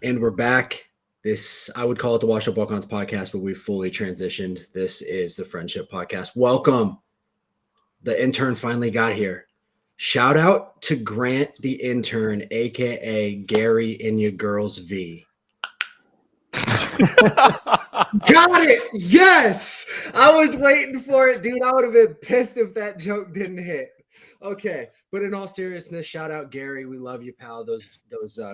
And we're back. I would call it the Wash Up Walk-Ons podcast, but we've fully transitioned. This is the Friendship Podcast. Welcome. The intern finally got here. Shout out to Grant the intern, aka Gary in your girls V. Got it. Yes. I was waiting for it, dude. I would have been pissed if that joke didn't hit. Okay. But in all seriousness, shout out Gary. We love you, pal. Those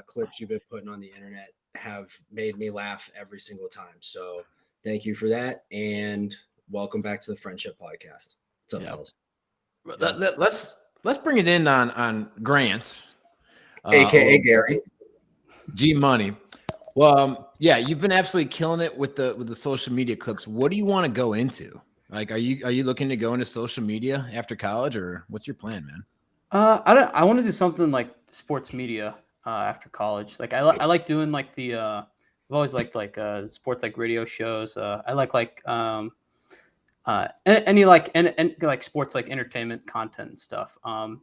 clips you've been putting on the internet have made me laugh every single time. So thank you for that. And welcome back to the Friendship Podcast. What's up, fellas? Let's bring it in on Grant. AKA Gary. G Money. Well, yeah, you've been absolutely killing it with the social media clips. What do you want to go into? Like, are you looking to go into social media after college, or what's your plan, man? I want to do something like sports media after college. Like I like doing like I've always liked like sports like radio shows. I like any like sports like entertainment content and stuff.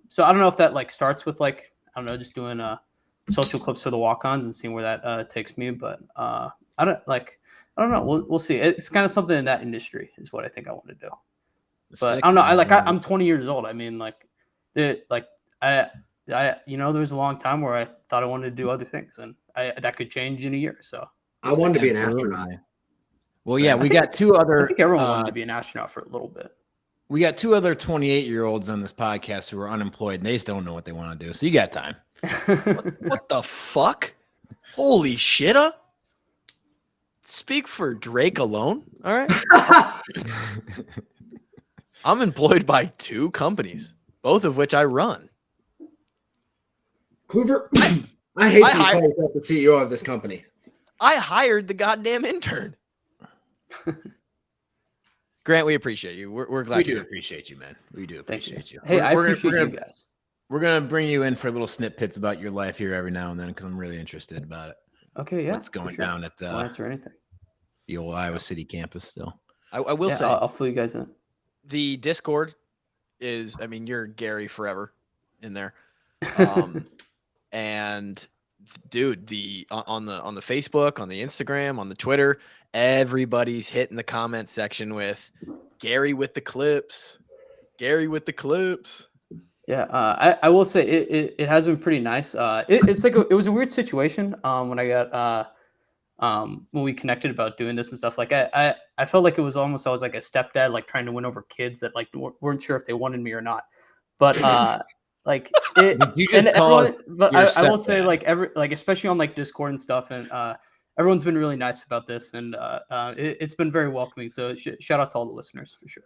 So I don't know if that like starts with like I don't know, just doing social clips for the walk-ons and seeing where that takes me. But I don't know. We'll see. It's kind of something in that industry is what I think I want to do. But I don't know. I'm 20 years old. I mean, there was a long time where I thought I wanted to do other things, and that could change in a year. So I wanted to be an astronaut. Well, yeah, we got two other. I think everyone wanted to be an astronaut for a little bit. We got two other 28-year-olds on this podcast who are unemployed, and they just don't know what they want to do. So you got time. What the fuck? Holy shit! Speak for Drake alone. All right. I'm employed by 2 companies, both of which I run. Kluver, I hate you calling yourself the CEO of this company. I hired the goddamn intern. Grant, we appreciate you. We're glad we do appreciate you, man. We do appreciate you. Hey, I appreciate you guys. We're gonna bring you in for little snippets about your life here every now and then because I'm really interested about it. Okay, yeah. What's going down at I'll answer anything. The old Iowa City campus still. I will say I'll fill you guys in. The Discord is, I mean, you're Gary forever in there. And dude, on the Facebook, on the Instagram, on the Twitter, everybody's hitting the comment section with Gary with the clips. Gary with the clips. Yeah, I will say it has been pretty nice. It's like it was a weird situation when I got when we connected about doing this and stuff. Like I felt like it was almost I was like a stepdad, like trying to win over kids that like weren't sure if they wanted me or not. But like it, and everyone, but I will say like especially on like Discord and stuff, and everyone's been really nice about this, and it's been very welcoming. So shout out to all the listeners for sure.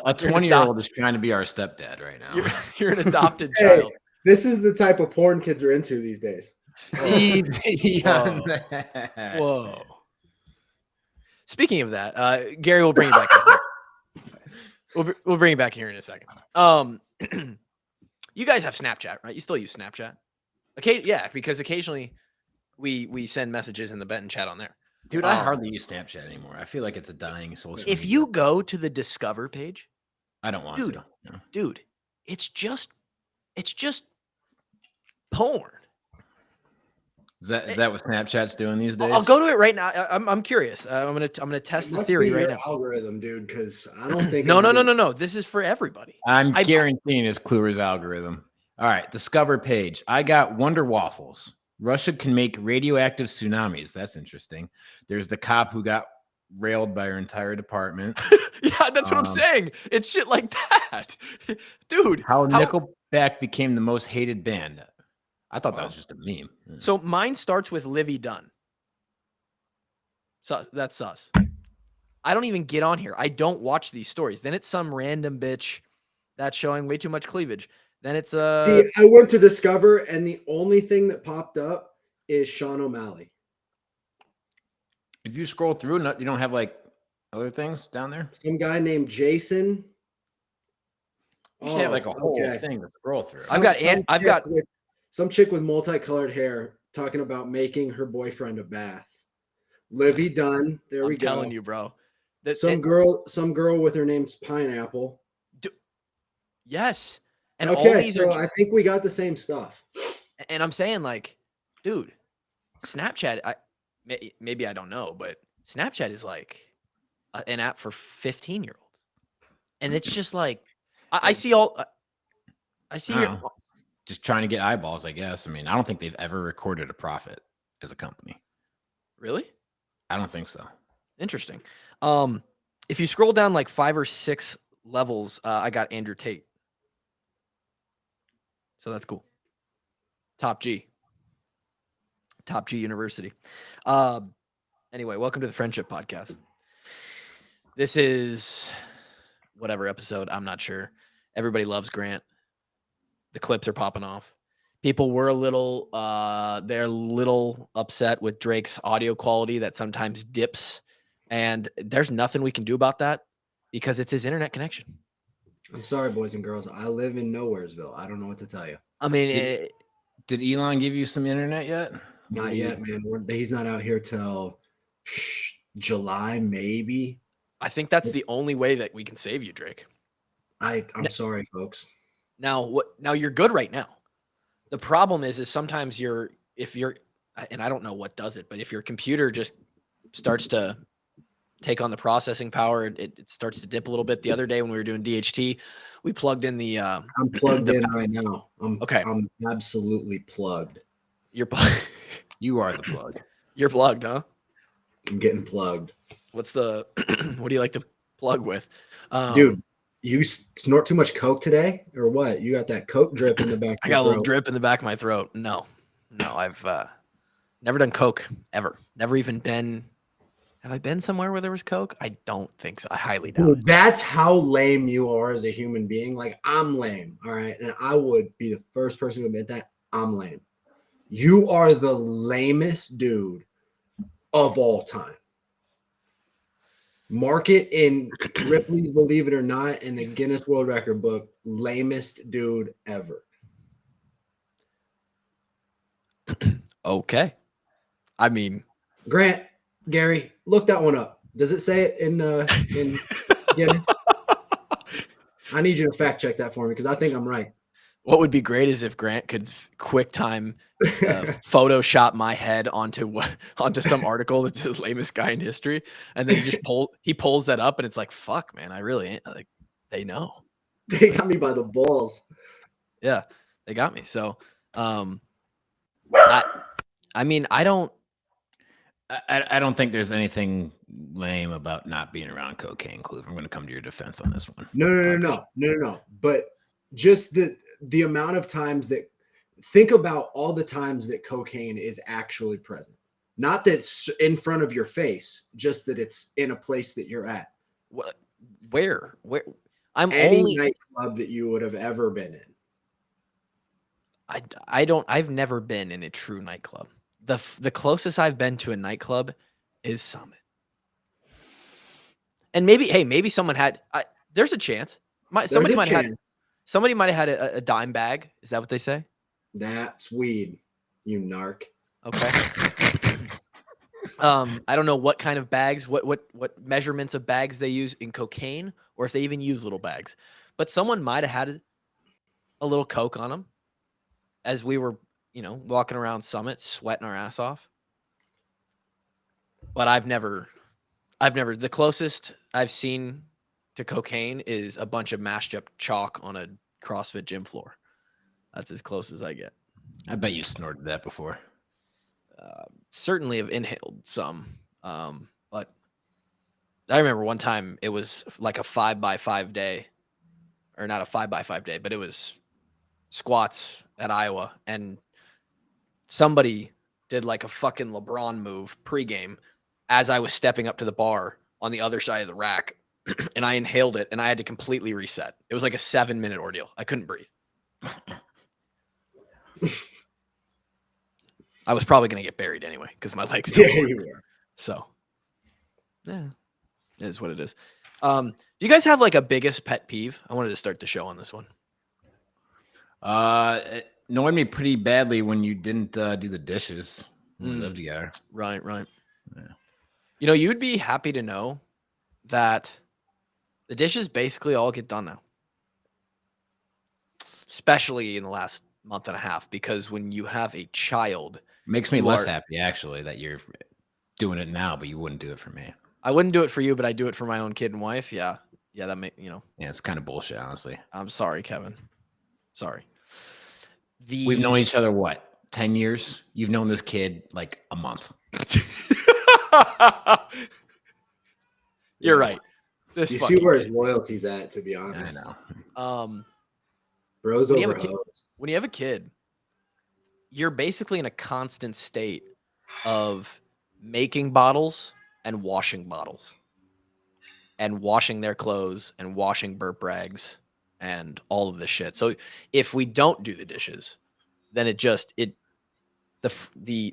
A 20-year-old is trying to be our stepdad right now. You're an adopted child. This is the type of porn kids are into these days. Easy on that. Whoa. Speaking of that, Gary, we'll bring you back. We'll bring you back here in a second. You guys have Snapchat, right? You still use Snapchat? Okay, yeah, because occasionally we send messages in the Benton chat on there. Dude, I hardly use Snapchat anymore. I feel like it's a dying social media. If you go to the Discover page, I don't want to. No. Dude, it's just porn. Is that what Snapchat's doing these days? I'll go to it right now. I'm curious. I'm gonna test the theory right now. Algorithm, dude, because I don't think. No. This is for everybody. I'm guaranteeing it's Kluwer's algorithm. All right, Discover page. I got Wonder Waffles. Russia can make radioactive tsunamis. That's interesting. There's the cop who got railed by her entire department. Yeah, that's what I'm saying. It's shit like that, dude. How Nickelback became the most hated band. I thought that was just a meme. So mine starts with Livy Dunn. So that's sus. I don't even get on here. I don't watch these stories. Then it's some random bitch that's showing way too much cleavage. Then it's See, I went to Discover, and the only thing that popped up is Sean O'Malley. If you scroll through, you don't have like other things down there. Some guy named Jason. You should have like a whole thing to scroll through. I've got some chick with multicolored hair talking about making her boyfriend a bath. Livy Dunn. There we go. I'm telling you, bro. Some girl with her name's Pineapple. Yes. And okay, all these I think we got the same stuff. And I'm saying, like, dude, Snapchat. Maybe I don't know, but Snapchat is like an app for 15-year-olds, and it's just like I see all. I see here. Just trying to get eyeballs, I guess. I mean, I don't think they've ever recorded a profit as a company. Really? I don't think so. Interesting. If you scroll down like 5 or 6 levels, I got Andrew Tate. So that's cool. Top G University. Anyway, welcome to the Friendship Podcast. This is whatever episode, I'm not sure. Everybody loves Grant. The clips are popping off. People were they're a little upset with Drake's audio quality that sometimes dips, and there's nothing we can do about that because it's his internet connection. I'm sorry, boys and girls. I live in Nowheresville. I don't know what to tell you. I mean, did Elon give you some internet yet? Not yet, man. He's not out here till July, maybe. I think that's the only way that we can save you, Drake. I'm sorry, folks. Now you're good right now. The problem is sometimes if you're, and I don't know what does it, but if your computer just starts to take on the processing power, it starts to dip a little bit. The other day when we were doing DHT, we plugged in the. I'm plugged in right now. Okay. I'm absolutely plugged. You're plugged. You are the plug. You're plugged, huh? I'm getting plugged. What's the? What do you like to plug with, dude? You snort too much Coke today, or what? You got that Coke drip in the back. I got a little drip in the back of my throat. No, I've never done Coke ever. Never even been. Have I been somewhere where there was Coke? I don't think so. I highly doubt it. That's how lame you are as a human being. Like, I'm lame, all right? And I would be the first person to admit that. I'm lame. You are the lamest dude of all time. Mark it in Ripley's Believe It or Not in the Guinness World Record book. Lamest dude ever. Okay. I mean, Grant, Gary, look that one up. Does it say it in Guinness? I need you to fact check that for me because I think I'm right. What would be great is if Grant could quick time Photoshop my head onto some article that says lamest guy in history, and then he pulls that up, and it's like, fuck, man, I really ain't, like, they know. They got me by the balls. Yeah, they got me. So, I mean, I don't think there's anything lame about not being around cocaine, Cliff. I'm going to come to your defense on this one. No. But just the amount of times that think about all the times that cocaine is actually present. Not that it's in front of your face, just that it's in a place that you're at. What? Where? I'm Any only nightclub that you would have ever been in. I've never been in a true nightclub. The closest I've been to a nightclub is Summit. And maybe someone had. There's a chance. Somebody might have had a dime bag. Is that what they say? That's weed, you narc. Okay. I don't know what kind of bags, what measurements of bags they use in cocaine, or if they even use little bags. But someone might have had a little Coke on them as we were, walking around Summit, sweating our ass off. But I've never. The closest I've seen to cocaine is a bunch of mashed up chalk on a CrossFit gym floor. That's as close as I get. I bet you snorted that before. Certainly have inhaled some. But I remember one time it was like a 5x5 day, or not a 5x5 day, but it was squats at Iowa. And somebody did like a fucking LeBron move pregame as I was stepping up to the bar on the other side of the rack. And I inhaled it and I had to completely reset. It was like a 7-minute ordeal. I couldn't breathe. I was probably going to get buried anyway because my legs don't work. So, yeah, it is what it is. Do you guys have like a biggest pet peeve? I wanted to start the show on this one. It annoyed me pretty badly when you didn't do the dishes when we lived together. Right. Yeah. You'd be happy to know that the dishes basically all get done now, especially in the last month and a half, because when you have a child, Makes me You less are- happy actually that you're doing it now, but you wouldn't do it for me. I wouldn't do it for you, but I do it for my own kid and wife. Yeah. Yeah, Yeah, it's kind of bullshit, honestly. I'm sorry, Kevin. Sorry. We've known each other what, 10 years? You've known this kid like a month. You're right. This You see fucking where his kid. loyalty's at, to be I honest. know. Bros when you over have a kid- hoes. When you have a kid, you're basically in a constant state of making bottles and washing bottles and washing their clothes and washing burp rags and all of this shit. So if we don't do the dishes, then the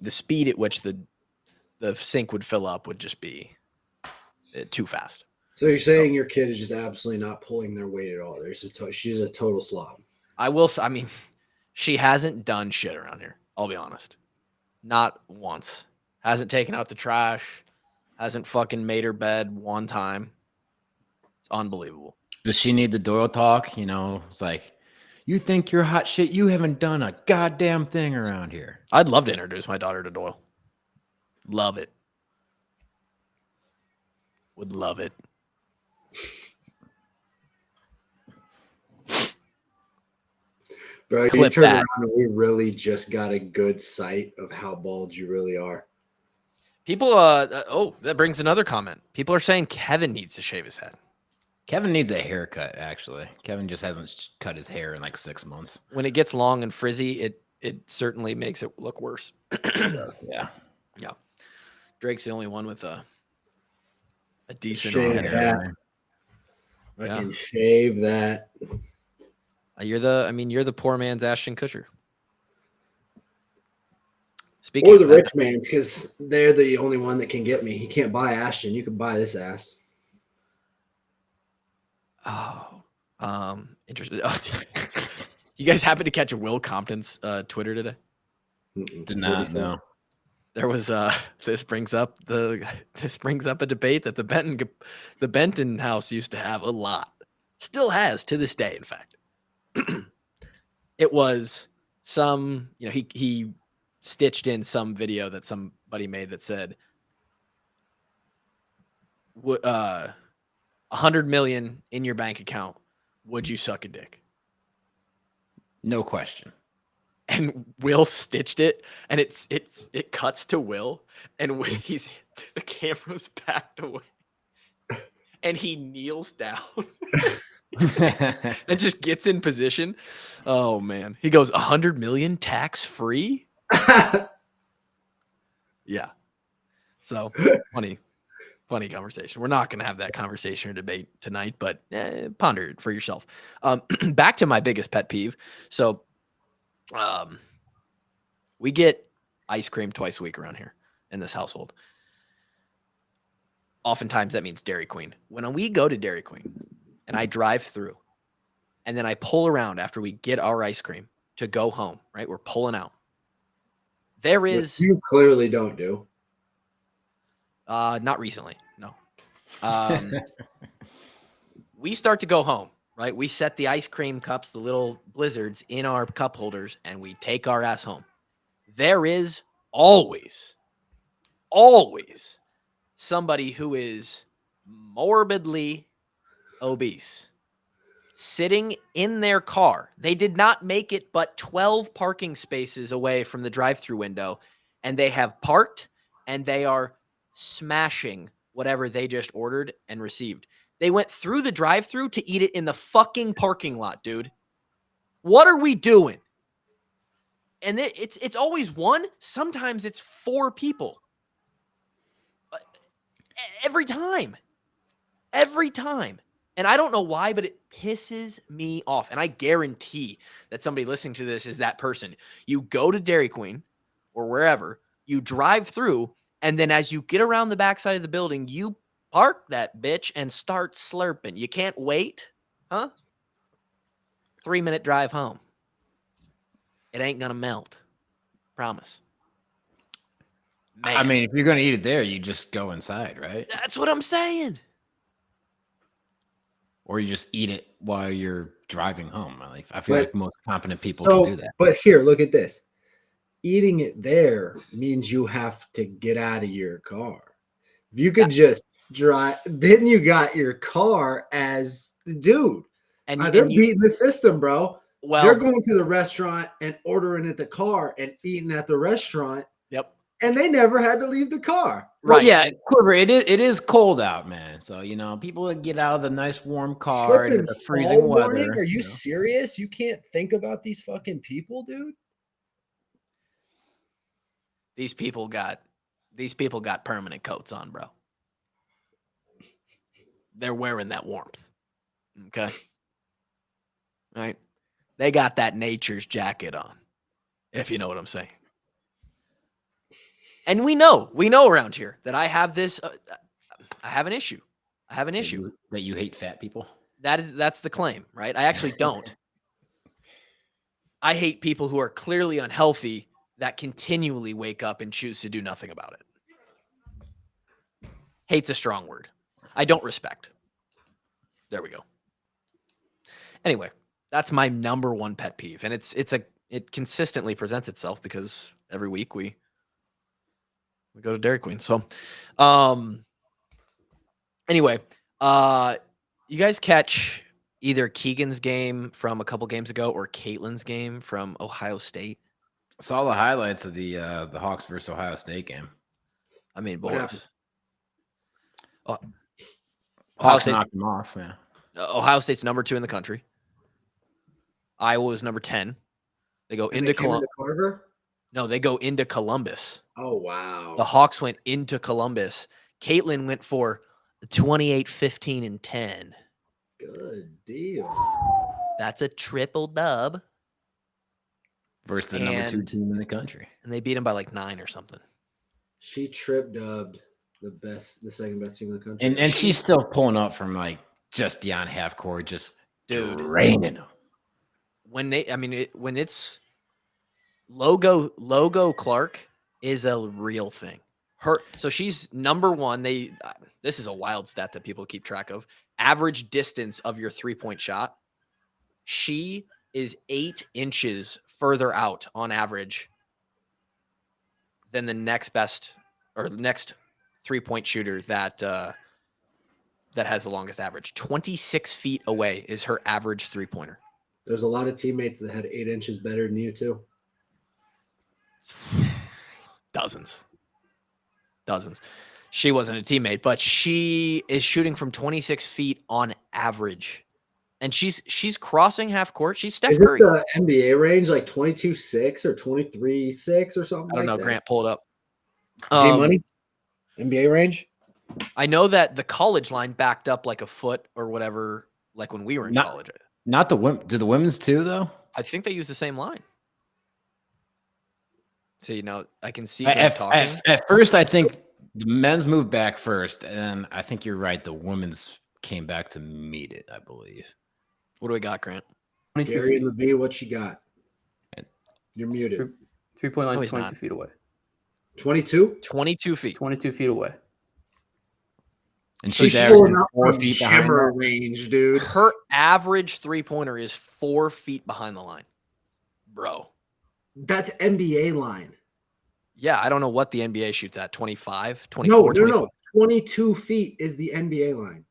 speed at which the sink would fill up would just be too fast. So you're saying your kid is just absolutely not pulling their weight at all. She's a total slob. I mean, she hasn't done shit around here. I'll be honest. Not once. Hasn't taken out the trash. Hasn't fucking made her bed one time. It's unbelievable. Does she need the Doyle talk? You know, it's like, you think you're hot shit. You haven't done a goddamn thing around here. I'd love to introduce my daughter to Doyle. Love it. Would love it. Bro, you Clip turn that. around and we really just got a good sight of how bald you really are. People, that brings another comment. People are saying Kevin needs to shave his head. Kevin needs a haircut, actually. Kevin just hasn't cut his hair in like 6 months. When it gets long and frizzy, it certainly makes it look worse. Yeah. Yeah. Drake's the only one with a decent Shave head. that. Yeah. Fucking shave that. You're the poor man's Ashton Kutcher. Or of the that, rich man's, because they're the only one that can get me. You can't buy Ashton. You can buy this ass. Interesting. You guys happen to catch Will Compton's Twitter today? Did not know. There was this brings up a debate that the Benton house used to have a lot. Still has to this day, in fact. It was some, he stitched in some video that somebody made that said, 100 million in your bank account, would you suck a dick? No question. And Will stitched it, and it cuts to Will, and when the camera's backed away, and he kneels down and just gets in position. Oh man, he goes 100 million tax free. Yeah. So funny conversation. We're not going to have that conversation or debate tonight, but ponder it for yourself. Back to my biggest pet peeve. So, we get ice cream twice a week around here in this household. Oftentimes that means Dairy Queen. When we go to Dairy Queen and I drive through and then I pull around after we get our ice cream to go home, right? We're pulling out. There is. Which you clearly don't do. Not recently. No. We start to go home, right? We set the ice cream cups, the little blizzards in our cup holders, and we take our ass home. There is always somebody who is morbidly obese sitting in their car. They did not make it but 12 parking spaces away from the drive-through window, and they have parked and they are smashing whatever they just ordered and received. They went through the drive-through to eat it in the fucking parking lot, dude. What are we doing? And it's always one. Sometimes it's 4 people. Every time. And I don't know why, but it pisses me off. And I guarantee that somebody listening to this is that person. You go to Dairy Queen or wherever, you drive through, and then as you get around the backside of the building, you park that bitch and start slurping. You can't wait, huh? 3-minute drive home. It ain't gonna melt. Promise. Man, I mean, if you're going to eat it there, you just go inside, right? that's what I'm saying. Or you just eat it while you're driving home. I feel like most competent people can do that. But here, look at this. eating it there means you have to get out of your car. If you could just drive, then you got your car as the dude. And They're beating the system, bro. well, they're going to the restaurant and ordering at the car and eating at the restaurant. Yep. And they never had to leave the car. Well, Right. yeah, Quiver, it is cold out, man. So, people would get out of the nice warm car into the freezing fall weather. warning? Are you serious? You can't think about these fucking people, dude? These people got permanent coats on, bro. They're wearing that warmth. Okay. Right. They got that nature's jacket on, if you know what I'm saying. And we know around here that I have this. I have an issue. That you hate fat people. That's the claim, right? I actually don't. I hate people who are clearly unhealthy that continually wake up and choose to do nothing about it. Hate's a strong word. I don't respect. There we go. Anyway, that's my number one pet peeve, and it consistently presents itself because every week we go to Dairy Queen. So, anyway, you guys catch either Keegan's game from a couple games ago or Caitlin's game from Ohio State? Saw the highlights of the Hawks versus Ohio State game. I mean, What boys. happened? Ohio Hawks State's, knocked them off. Yeah. Ohio State's number 2 in the country. Iowa is number 10. They go into Columbus. Carver? No, they go into Columbus. Oh, wow. The Hawks went into Columbus. Caitlin went for 28, 15, and 10. Good deal. That's a triple dub. Versus the number 2 team in the country. And they beat them by like 9 or something. She dubbed the second best team in the country. And she's still pulling up from like just beyond half court, just draining them. When it's Logo Clark is a real thing. So she's number 1. This is a wild stat that people keep track of. Average distance of your 3-point shot. She is 8 inches further out on average than the next best or next 3-point shooter that has the longest average. 26 feet away is her average 3-pointer. There's a lot of teammates that had 8 inches better than you too. Dozens. She wasn't a teammate, but she is shooting from 26 feet on average. And she's crossing half court. She's Steph Curry. Is it the NBA range, like 22-6 or 23-6 or something? I don't know. That? Grant, pull it up. G-Money? NBA range? I know that the college line backed up like a foot or whatever, like when we were in college. Not the women. Do the women's too, though? I think they use the same line. See, I can see talking. At first, I think the men's moved back first, and then I think you're right. The women's came back to meet it, I believe. What do we got, Grant? Gary and Levy, what you got? You're muted. 3-point line is 22 feet away. 22? 22 feet. 22 feet away. And She's she's averaging up 4 from feet behind shimmer the range, dude. Her average 3-pointer is 4 feet behind the line. Bro. That's NBA line. Yeah, I don't know what the NBA shoots at. 25, 24, No. 22 feet is the NBA line.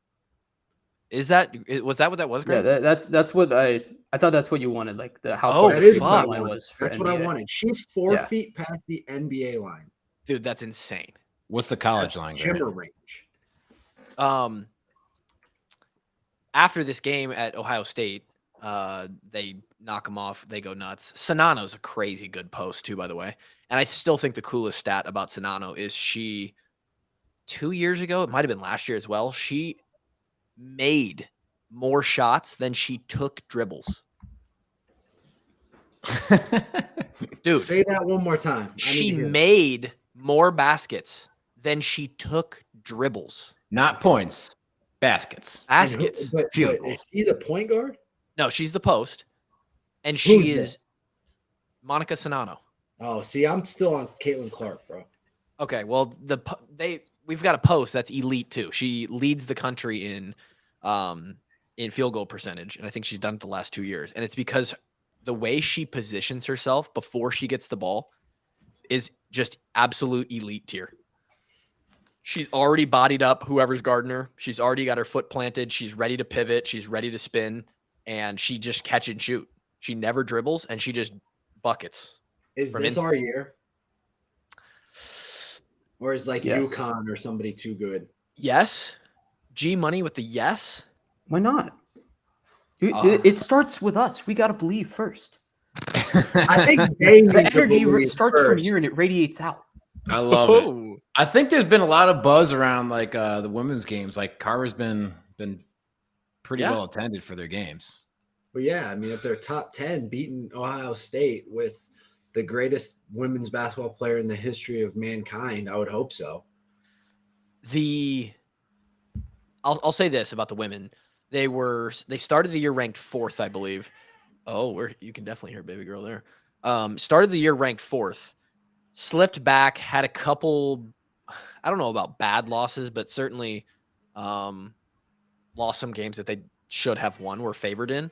Was that what that was, Grant? Yeah, that's what I thought. That's what you wanted, like how Oh, far that the is three-point fuck. line was for That's NBA. what I wanted. She's 4 feet past the NBA line. Dude, that's insane. What's the college line? Shimmer range. After this game at Ohio State, they knock them off. They go nuts. Sanano's a crazy good post too, by the way. And I still think the coolest stat about Sanano is she 2 years ago, it might have been last year as well, she made more shots than she took dribbles. Dude, say that one more time. She made more baskets than she took dribbles. Not points, baskets. Baskets. But is she the point guard? No, she's the post. And she is Monica Sanano. Oh, see, I'm still on Caitlin Clark, bro. Okay, well, we've got a post that's elite too. She leads the country in field goal percentage, and I think she's done it the last 2 years. And it's because the way she positions herself before she gets the ball is just absolute elite tier. She's already bodied up whoever's guarding her. She's already got her foot planted. She's ready to pivot. She's ready to spin, and she just catch and shoot. She never dribbles, and she just buckets. Is from this inside. our year? Or is like Yes. UConn or somebody too good? Yes. G Money with the yes. Why not? It starts with us. We got to believe first. I think they The need to energy believe starts from first. here and it radiates out. I love it. Oh. I think there's been a lot of buzz around like the women's games. Like Carver's been pretty Yeah. well attended for their games. But yeah, I mean, if they're top 10 beating Ohio State with the greatest women's basketball player in the history of mankind, I would hope so. I'll say this about the women. They started the year ranked 4th, I believe. Oh, you can definitely hear baby girl there. Started the year ranked 4th, slipped back, had a couple, I don't know about bad losses, but certainly lost some games that they should have won, were favored in.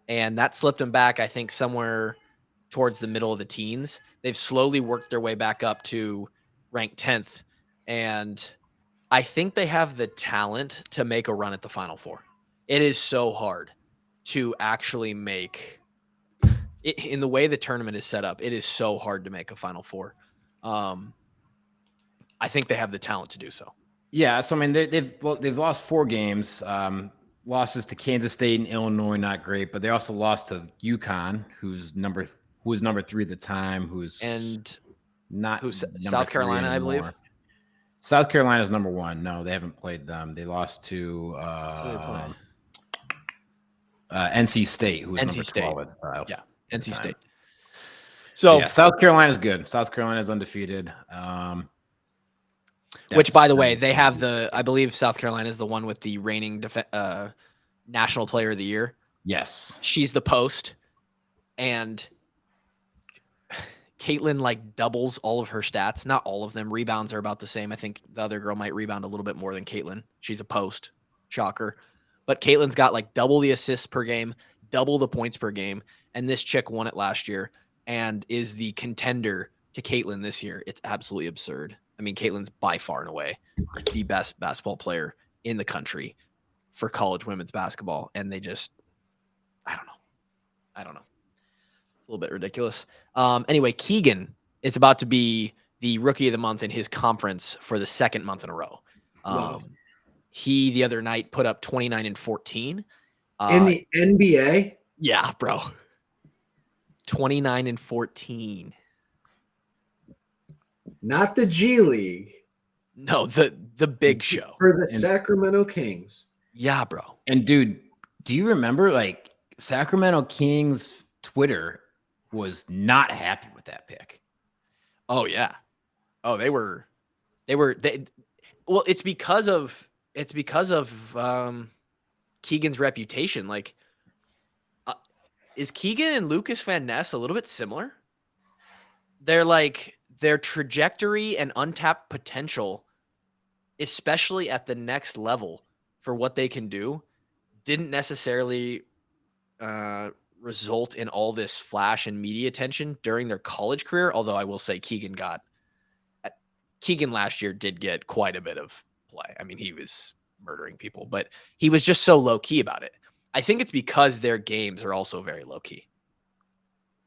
And that slipped them back, I think, somewhere towards the middle of the teens. They've slowly worked their way back up to ranked 10th. And I think they have the talent to make a run at the Final Four. It is so hard to actually make it in the way the tournament is set up. It is so hard to make a Final Four. I think they have the talent to do so. Yeah, so I mean they've lost 4 games. Losses to Kansas State and Illinois, not great, but they also lost to UConn, who was number 3 at the time, South Carolina, I believe. South Carolina's number 1. No, they haven't played them. They lost to NC State, who was number 12 at the time. Yeah, NC State. So yeah, South Carolina's good. South Carolina's undefeated. Which, by the way, they have I believe South Carolina is the one with the reigning National Player of the Year. Yes. She's the post, and Caitlin like doubles all of her stats. Not all of them. Rebounds are about the same. I think the other girl might rebound a little bit more than Caitlin. She's a post. Shocker. But Caitlin's got like double the assists per game, double the points per game, and this chick won it last year and is the contender to Caitlin this year. It's absolutely absurd. I mean, Caitlin's by far and away the best basketball player in the country for college women's basketball. And they just, I don't know. A little bit ridiculous. Anyway, Keegan is about to be the rookie of the month in his conference for the 2nd month in a row. He, the other night, put up 29 and 14. In the NBA? Yeah, bro. 29 and 14. Not the G League. No, the big show. For the Sacramento Kings. Yeah, bro. And dude, do you remember like Sacramento Kings Twitter was not happy with that pick? Oh yeah. Oh, well, it's because of Keegan's reputation. Like, is Keegan and Lucas Van Ness a little bit similar? They're like, their trajectory and untapped potential, especially at the next level for what they can do, didn't necessarily result in all this flash and media attention during their college career. Although I will say Keegan last year did get quite a bit of play. I mean, he was murdering people, but he was just so low key about it. I think it's because their games are also very low key.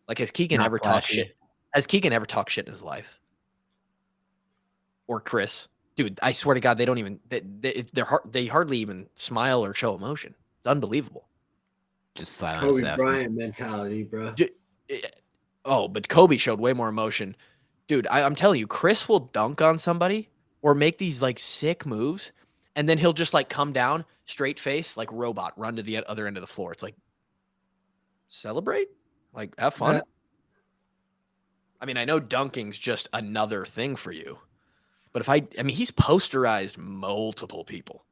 Like, has Keegan ever talked shit? Has Keegan ever talked shit in his life? Or Chris? Dude, I swear to God, they don't even they hardly even smile or show emotion. It's unbelievable. Just silent Kobe assassin. Bryant mentality, bro. Oh, but Kobe showed way more emotion. Dude, I'm telling you, Chris will dunk on somebody or make these like sick moves, and then he'll just like come down, straight face, like robot, run to the other end of the floor. It's like, celebrate? Like, have fun? I mean, I know dunking's just another thing for you. But I mean, he's posterized multiple people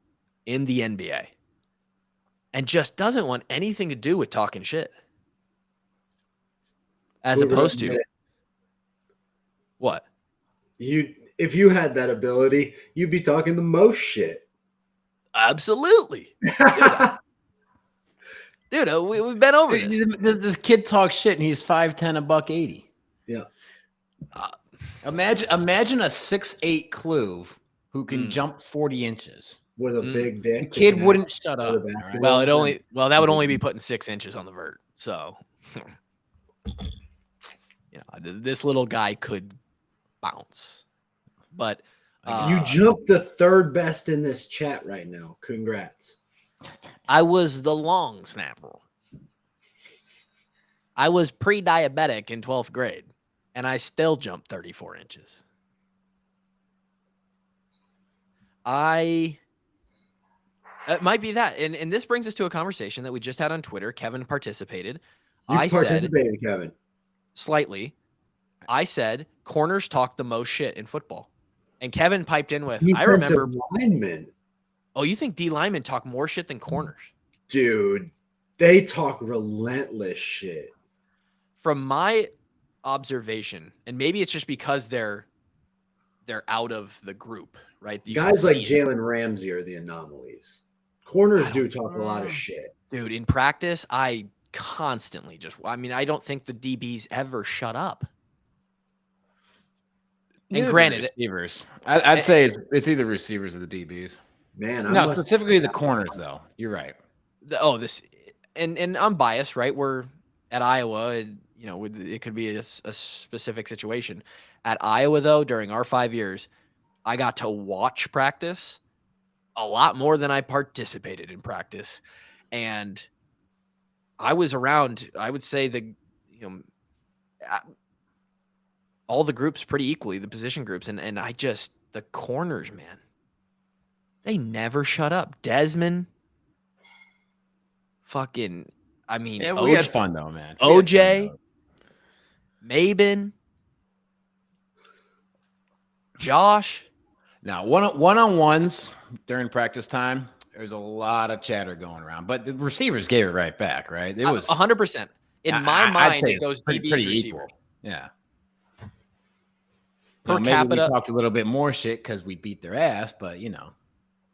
in the NBA and just doesn't want anything to do with talking shit. As opposed to what? If you had that ability, you'd be talking the most shit. Absolutely. Dude, we've been over this. This kid talks shit and he's 5'10", $180. Yeah. Imagine a 6'8" Kluve who can jump 40 inches. With a big dick. The kid wouldn't shut play up. the all right? basketball. Well, that would only be putting 6 inches on the vert. So, this little guy could bounce. But You jumped the third best in this chat right now. Congrats. I was the long snapper. I was pre-diabetic in 12th grade, and I still jumped 34 inches. It might be that. And this brings us to a conversation that we just had on Twitter. Kevin participated. You participated, Kevin. Slightly. I said corners talk the most shit in football. And Kevin piped in with, I Defensive remember. linemen. Oh, you think D linemen talk more shit than corners? Dude, they talk relentless shit. From my observation, and maybe it's just because they're out of the group, right? You Guys like Jalen Ramsey are the anomalies. Corners do talk a lot of shit. Dude, in practice, I constantly I don't think the DBs ever shut up. And granted, receivers. I'd say it's either receivers or the DBs. Man, no, specifically the corners, though. You're right. And I'm biased, right? We're at Iowa, and, it could be a specific situation. At Iowa, though, during our 5 years, I got to watch practice a lot more than I participated in practice. And I was around, I would say all the groups pretty equally, the position groups. And the corners, man, they never shut up. Desmond, we had fun though, man. OJ, Mabin, Josh. Now, one-on-ones during practice time, there's a lot of chatter going around, but the receivers gave it right back, right? It was 100%. In my mind, it goes DB's pretty receiver. Equal. Yeah. Per maybe capita, we talked a little bit more shit because we beat their ass, but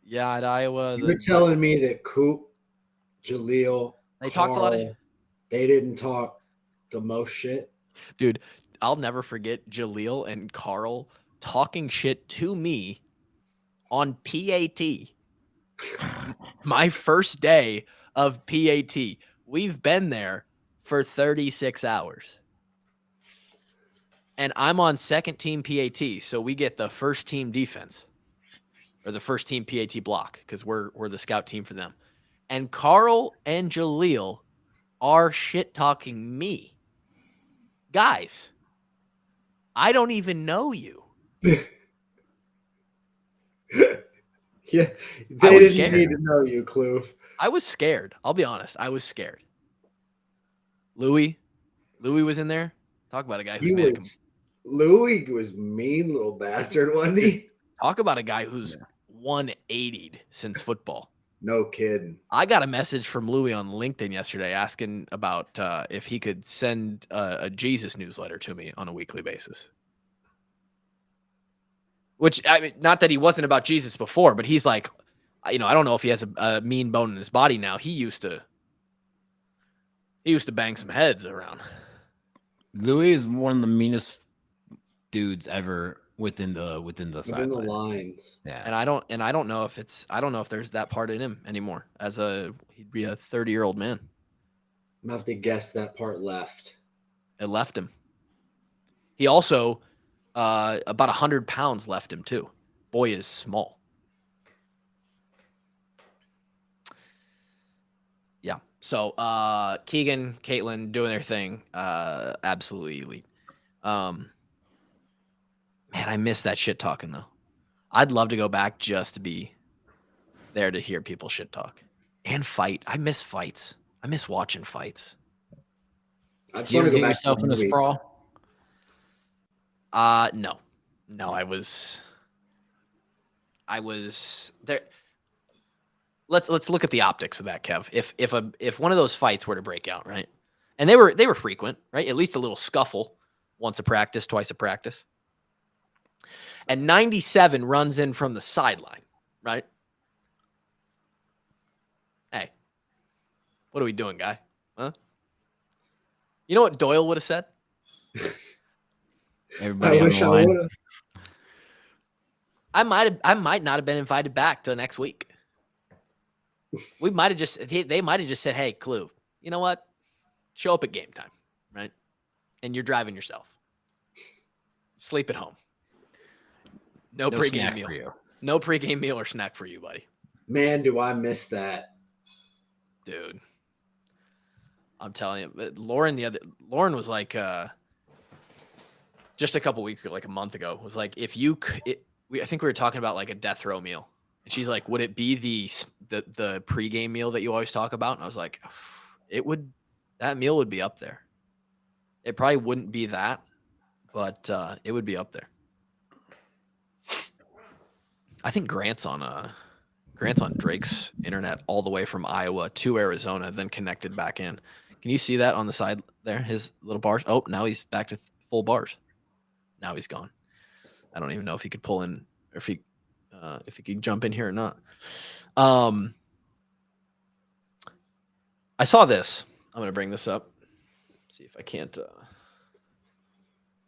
Yeah, at Iowa. You're telling me that Coop, Jaleel, they talked a lot of. They didn't talk the most shit. Dude, I'll never forget Jaleel and Carl talking shit to me on PAT. My first day of PAT. We've been there for 36 hours. And I'm on second team PAT, so we get the first team defense or the first team PAT block because we're the scout team for them. And Carl and Jaleel are shit talking me. Guys, I don't even know you. Yeah, they didn't need to know you, Kloof. I was scared. I'll be honest. I was scared. Louis was in there. Talk about a guy who's Louis was mean little bastard, wasn't he? Talk about a guy who's 180'd since football. No kidding. I got a message from Louis on LinkedIn yesterday asking about if he could send a Jesus newsletter to me on a weekly basis. Which, not that he wasn't about Jesus before, but he's like, I don't know if he has a mean bone in his body now. He used to bang some heads around. Louis is one of the meanest dudes ever within the lines. Yeah. And I don't know if there's that part in him anymore. He'd be a 30-year-old man. I'm gonna have to guess that part left. It left him. He also about 100 pounds left him too. Boy is small. Yeah. So Keegan, Caitlin doing their thing. Absolutely elite. Man, I miss that shit talking though. I'd love to go back just to be there to hear people shit talk and fight. I miss fights. I miss watching fights. I just you want to ever go get back yourself in a sprawl? No, I was there. Let's look at the optics of that, Kev. If one of those fights were to break out, right? And they were frequent, right? At least a little scuffle once a practice, twice a practice. And 97 runs in from the sideline, right? Hey, what are we doing, guy? Huh? You know what Doyle would have said? Everybody I on wish the I line. would have. I might not have been invited back till next week. We might have they might have just said, "Hey, Clue, you know what? Show up at game time, right? And you're driving yourself. Sleep at home. No pregame snack meal. for you. No pregame meal or snack for you, buddy." Man, do I miss that. Dude. I'm telling you, Lauren was like just a couple weeks ago, like a month ago, was like, if you I think we were talking about like a death row meal. And she's like, would it be the pregame meal that you always talk about? And I was like, that meal would be up there. It probably wouldn't be that, but it would be up there. I think Grant's on Drake's internet all the way from Iowa to Arizona, then connected back in. Can you see that on the side there? His little bars. Oh, now he's back to full bars. Now he's gone. I don't even know if he could pull in, or if he could jump in here or not. I saw this. I'm gonna bring this up. See if I can't.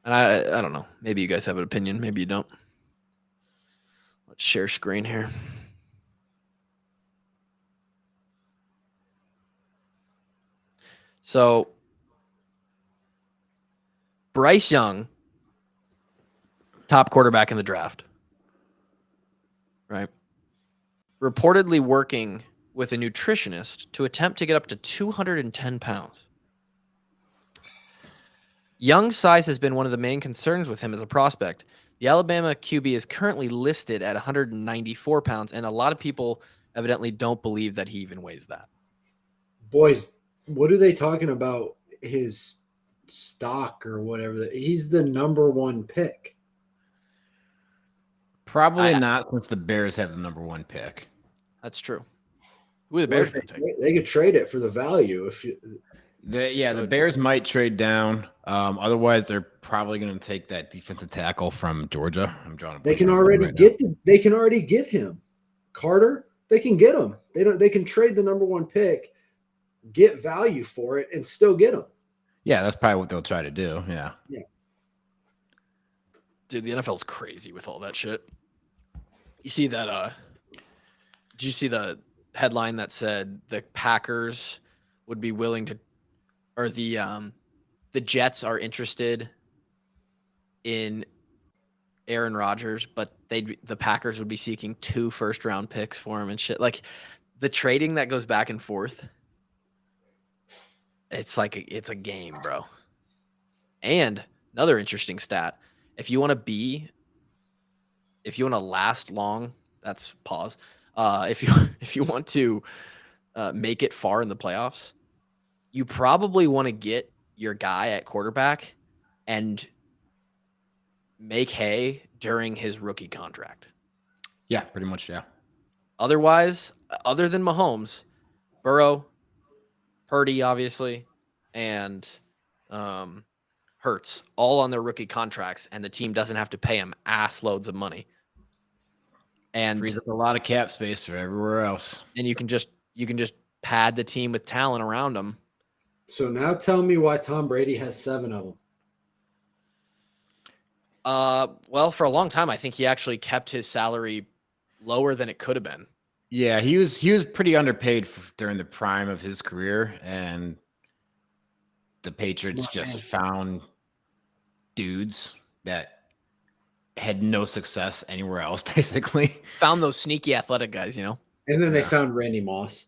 And I don't know. Maybe you guys have an opinion. Maybe you don't. Let's share screen here. So, Bryce Young, top quarterback in the draft, right? Reportedly working with a nutritionist to attempt to get up to 210 pounds. Young's size has been one of the main concerns with him as a prospect. The Alabama QB is currently listed at 194 pounds, and a lot of people evidently don't believe that he even weighs that. Boys, what are they talking about? His stock or whatever. He's the number one pick. Probably not, since the Bears have the number one pick. That's true. Who are the Bears going to take? They could trade it for the value. The Bears might trade down. Otherwise, they're probably going to take that defensive tackle from Georgia. I'm drawing a They blank can on his name already right get they can already get him. Carter, they can get him. They can trade the number one pick, get value for it, and still get him. Yeah, that's probably what they'll try to do. Yeah. Dude, the NFL's crazy with all that shit. You see that? Did you see the headline that said the Packers would be willing to, or the Jets are interested in Aaron Rodgers, but the Packers would be seeking 2 first-round picks for him and shit. Like the trading that goes back and forth. It's like it's a game, bro. And another interesting stat: if you want to last long, that's pause. If you want to make it far in the playoffs, you probably want to get your guy at quarterback and make hay during his rookie contract. Yeah, pretty much. Yeah. Otherwise, other than Mahomes, Burrow, Purdy, obviously, and Hurts, all on their rookie contracts, and the team doesn't have to pay them ass loads of money. And frees up a lot of cap space for everywhere else. And you can just pad the team with talent around them. So now tell me why Tom Brady has 7 of them. Well, for a long time, I think he actually kept his salary lower than it could have been. Yeah, he was pretty underpaid during the prime of his career, and the Patriots just found dudes that had no success anywhere else, basically. Found those sneaky athletic guys, you know? And then they found Randy Moss.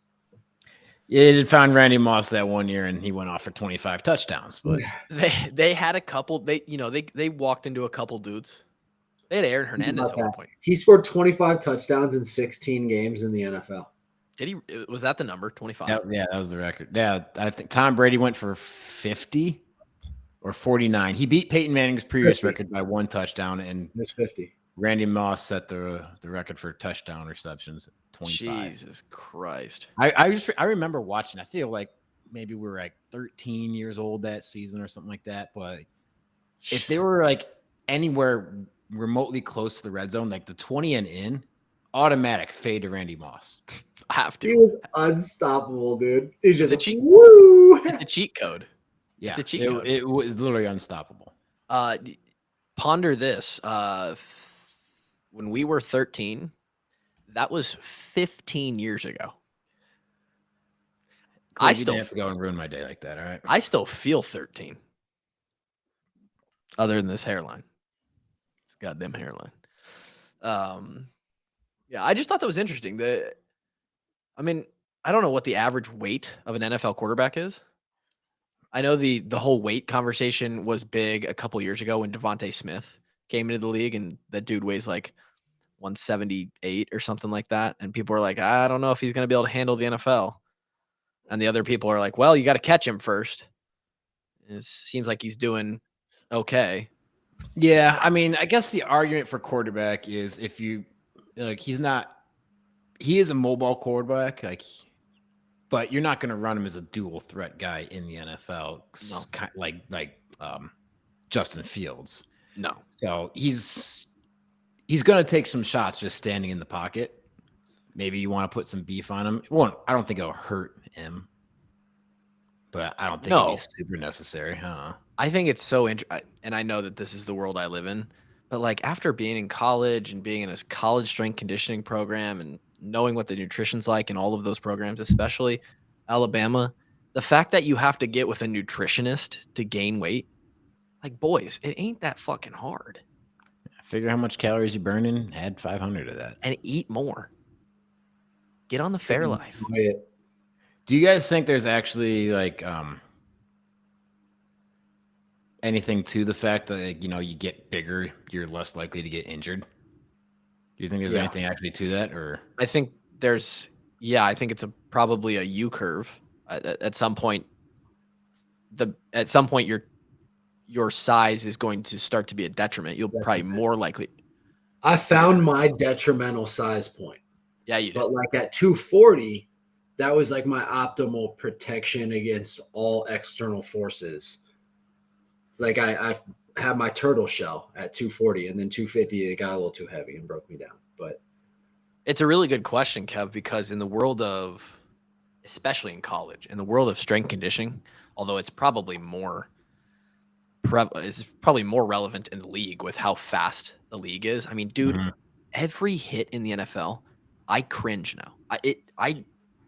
Yeah, they found Randy Moss that one year, and he went off for 25 touchdowns. But they had a couple. They walked into a couple dudes. They had Aaron Hernandez at one point. He scored 25 touchdowns in 16 games in the NFL. Did he? Was that the number? 25? Yeah, that was the record. Yeah, I think Tom Brady went for 50 or 49. He beat Peyton Manning's previous 50. record by 1 touchdown, and There's 50. Randy Moss set the record for touchdown receptions. 25. Jesus Christ! I remember watching. I feel like maybe we were like 13 years old that season or something like that. But if they were like anywhere remotely close to the red zone, like the 20 and in, automatic fade to Randy Moss. I have to. He was unstoppable, dude. He's just a cheat. Woo! It's a cheat code. Yeah, it's a cheat code. It was literally unstoppable. Ponder this. When we were 13, that was 15 years ago. Cool, I you still didn't have to go and ruin my day like that. All right. I still feel 13. Other than this hairline. This goddamn hairline. Yeah, I just thought that was interesting. I mean, I don't know what the average weight of an NFL quarterback is. I know the whole weight conversation was big a couple years ago when Devontae Smith came into the league, and that dude weighs like 178 or something like that. And people were like, I don't know if he's going to be able to handle the NFL. And the other people are like, well, you got to catch him first. And it seems like he's doing okay. Yeah, I mean, I guess the argument for quarterback is if you like, he is a mobile quarterback, like, but you're not going to run him as a dual threat guy in the NFL, No. like Justin Fields. No. So he's going to take some shots just standing in the pocket. Maybe you want to put some beef on him. I don't think it'll hurt him, but I don't think it'd be super necessary, huh? I think it's so interesting, and I know that this is the world I live in, but like after being in college and being in a college strength conditioning program and knowing what the nutrition's like in all of those programs, especially Alabama, the fact that you have to get with a nutritionist to gain weight, like, boys, it ain't that fucking hard. Figure how much calories you burn in, add 500 of that. And eat more. Get on the fair life. Do you guys think there's actually like anything to the fact that, like, you get bigger, you're less likely to get injured? Do you think there's anything actually to that, or? I think I think it's probably a U curve. At some point, your size is going to start to be a detriment. You'll probably more likely. I found my detrimental size point. Yeah, you did. But like at 240, that was like my optimal protection against all external forces. Like I had my turtle shell at 240, and then 250, it got a little too heavy and broke me down. But it's a really good question, Kev, because in the world of, especially in college, in the world of strength conditioning, although it's probably more relevant in the league with how fast the league is. I mean, dude, every hit in the NFL, I cringe now.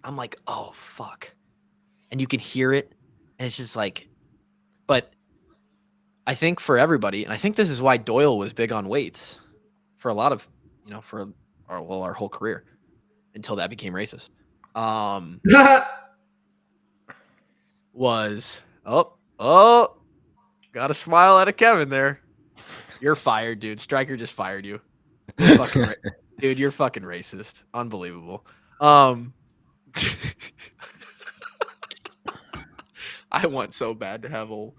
I'm like, oh fuck, and you can hear it, and it's just like, but I think for everybody, and I think this is why Doyle was big on weights for a lot of, for our whole career until that became racist. Was got a smile out of Kevin there. You're fired, dude. Stryker just fired you. Dude, you're fucking racist. Unbelievable. I want so bad to have old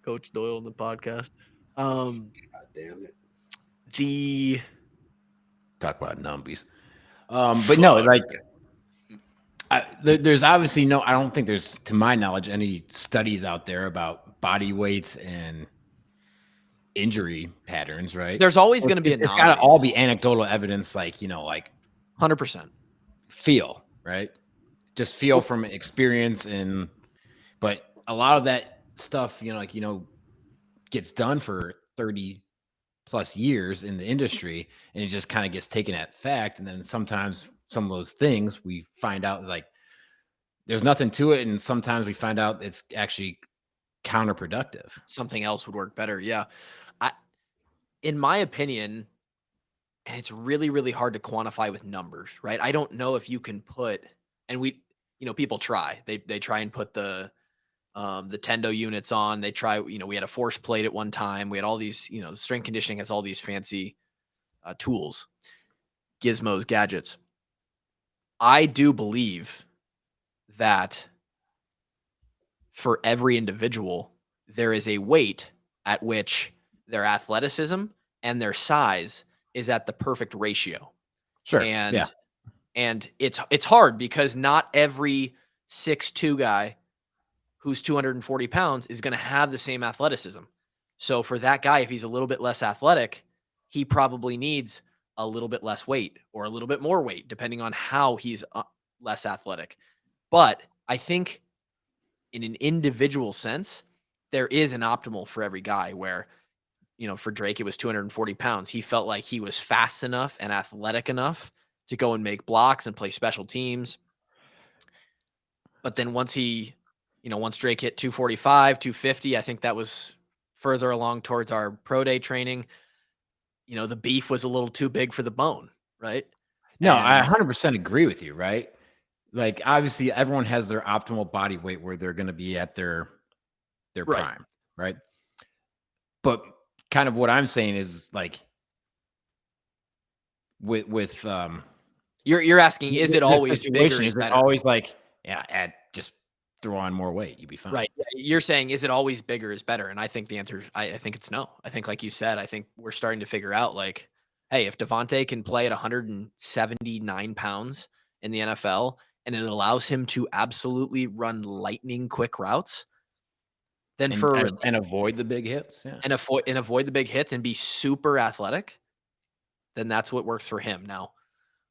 Coach Doyle on the podcast. God damn it. Talk about numbies. But no, like, there's obviously I don't think there's, to my knowledge, any studies out there about body weights and injury patterns, right? There's always going to be it's got to all be anecdotal evidence, like 100% feel, right? Just feel from experience, but a lot of that stuff, gets done for 30 plus years in the industry, and it just kind of gets taken at fact. And then sometimes some of those things we find out like there's nothing to it, and sometimes we find out it's actually counterproductive. Something else would work better. Yeah. In my opinion, and it's really, really hard to quantify with numbers, right? I don't know if you can put, and people try. They try and put the Tendo units on. They try, we had a force plate at one time. We had all these, strength conditioning has all these fancy tools, gizmos, gadgets. I do believe that for every individual, there is a weight at which their athleticism and their size is at the perfect ratio. Sure. And it's hard because not every 6'2" guy who's 240 pounds is going to have the same athleticism. So for that guy, if he's a little bit less athletic, he probably needs a little bit less weight or a little bit more weight, depending on how he's less athletic. But I think in an individual sense, there is an optimal for every guy where, for Drake, it was 240 pounds. He felt like he was fast enough and athletic enough to go and make blocks and play special teams. But then once Drake hit 245, 250, I think that was further along towards our pro day training. The beef was a little too big for the bone, right? No, I And 100% agree with you, right? Like, obviously, everyone has their optimal body weight where they're going to be at their Right. prime, right? But kind of what I'm saying is like with you're asking, is the it always bigger situation, is is it better? always like, yeah, just throw on more weight, you'll be fine. Right. Yeah, you're saying, is it always bigger is better? And I think the answer, I think it's no. I think, like you said, I think we're starting to figure out, like, hey, if Devontae can play at 179 pounds in the NFL and it allows him to absolutely run lightning quick routes, then And avoid the big hits. Yeah. and avoid the big hits and be super athletic, then that's what works for him. Now,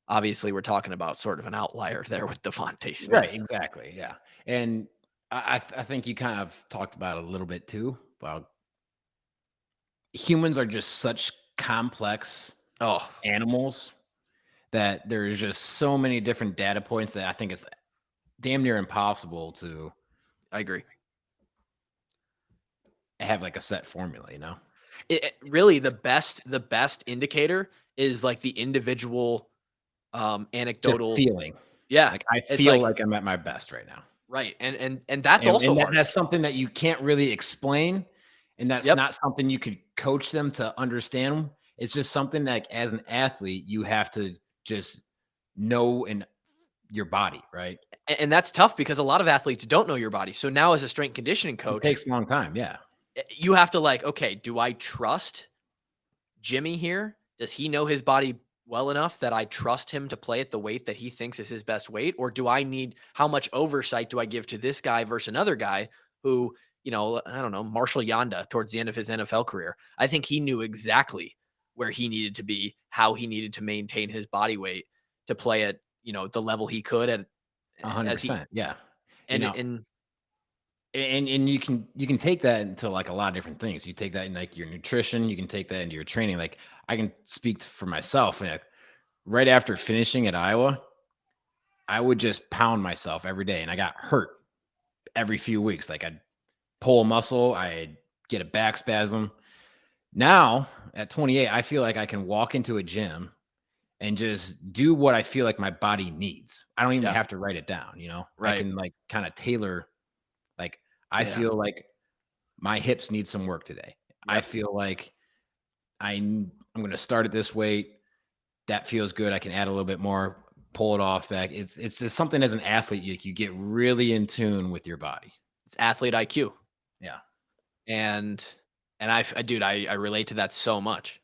obviously, we're talking about sort of an outlier there with Devontae Smith. Right, exactly. Yeah. And I think you kind of talked about it a little bit too. Well, humans are just such complex animals that there's just so many different data points that I think it's damn near impossible to I agree. have like a set formula, Really, the best indicator is like the individual anecdotal Just feeling. Yeah. Like I It's feel like like I'm at my best right now. Right. And that's also hard. That's something that you can't really explain. And that's Yep. not something you could coach them to understand. It's just something like as an athlete, you have to just know in your body, right? And that's tough because a lot of athletes don't know your body. So now as a strength conditioning It coach, takes a long time. Yeah. you have to like, okay, do I trust Jimmy here? Does he know his body well enough that I trust him to play at the weight that he thinks is his best weight? Or do I need, how much oversight do I give to this guy versus another guy who, I don't know, Marshall Yanda towards the end of his NFL career? I think he knew exactly where he needed to be, how he needed to maintain his body weight to play at, the level he could at 100%. Yeah. and And you can take that into like a lot of different things. You take that in like your nutrition, you can take that into your training. Like I can speak for myself. Like, right after finishing at Iowa, I would just pound myself every day, and I got hurt every few weeks. Like I'd pull a muscle, I'd get a back spasm. Now at 28, I feel like I can walk into a gym and just do what I feel like my body needs. I don't even have to write it down. Right. I can like kind of tailor. Like I feel like my hips need some work today. I feel like I'm going to start at this weight. That feels good. I can add a little bit more, pull it off back. It's just something as an athlete, you get really in tune with your body. It's athlete IQ. Yeah. And I relate to that so much.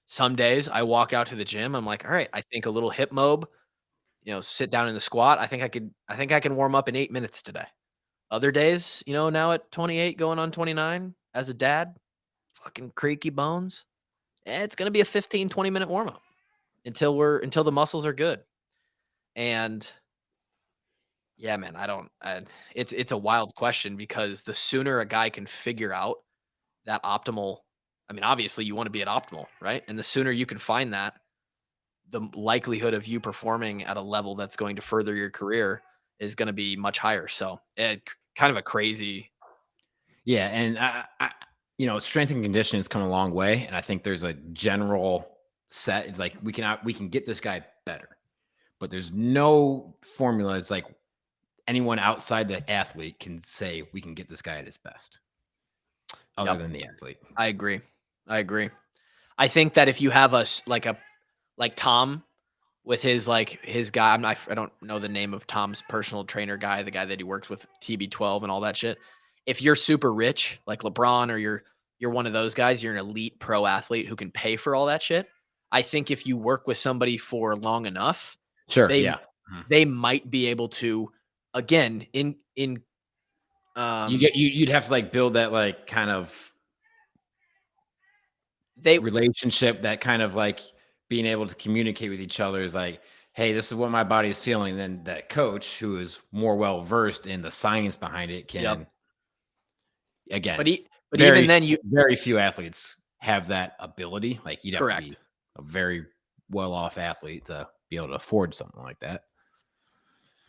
Some days I walk out to the gym, I'm like, all right, I think a little hip mob, sit down in the squat. I think I can warm up in 8 minutes today. Other days, now at 28 going on 29 as a dad, fucking creaky bones. It's going to be a 15, 20-minute warm up until the muscles are good. And yeah, man, it's a wild question because the sooner a guy can figure out that optimal, I mean, obviously you want to be at optimal, right? And the sooner you can find that, the likelihood of you performing at a level that's going to further your career is going to be much higher. So kind of a crazy. Yeah. And I strength and conditioning has come a long way. And I think there's a general set. It's like, we can get this guy better, but there's no formula. It's like anyone outside the athlete can say, we can get this guy at his best other than the athlete. I agree. I think that if you have like Tom with his guy, I don't know the name of Tom's personal trainer guy, the guy that he works with TB12 and all that shit. If you're super rich, like LeBron, or you're one of those guys, you're an elite pro athlete who can pay for all that shit. I think if you work with somebody for long enough, sure, they might be able to, again, you'd have to like build that like kind of relationship, that kind of like being able to communicate with each other is like, hey, this is what my body is feeling. And then that coach who is more well versed in the science behind it can again. But even then, very few athletes have that ability. Like you'd have to be Correct. a very well-off athlete to be able to afford something like that.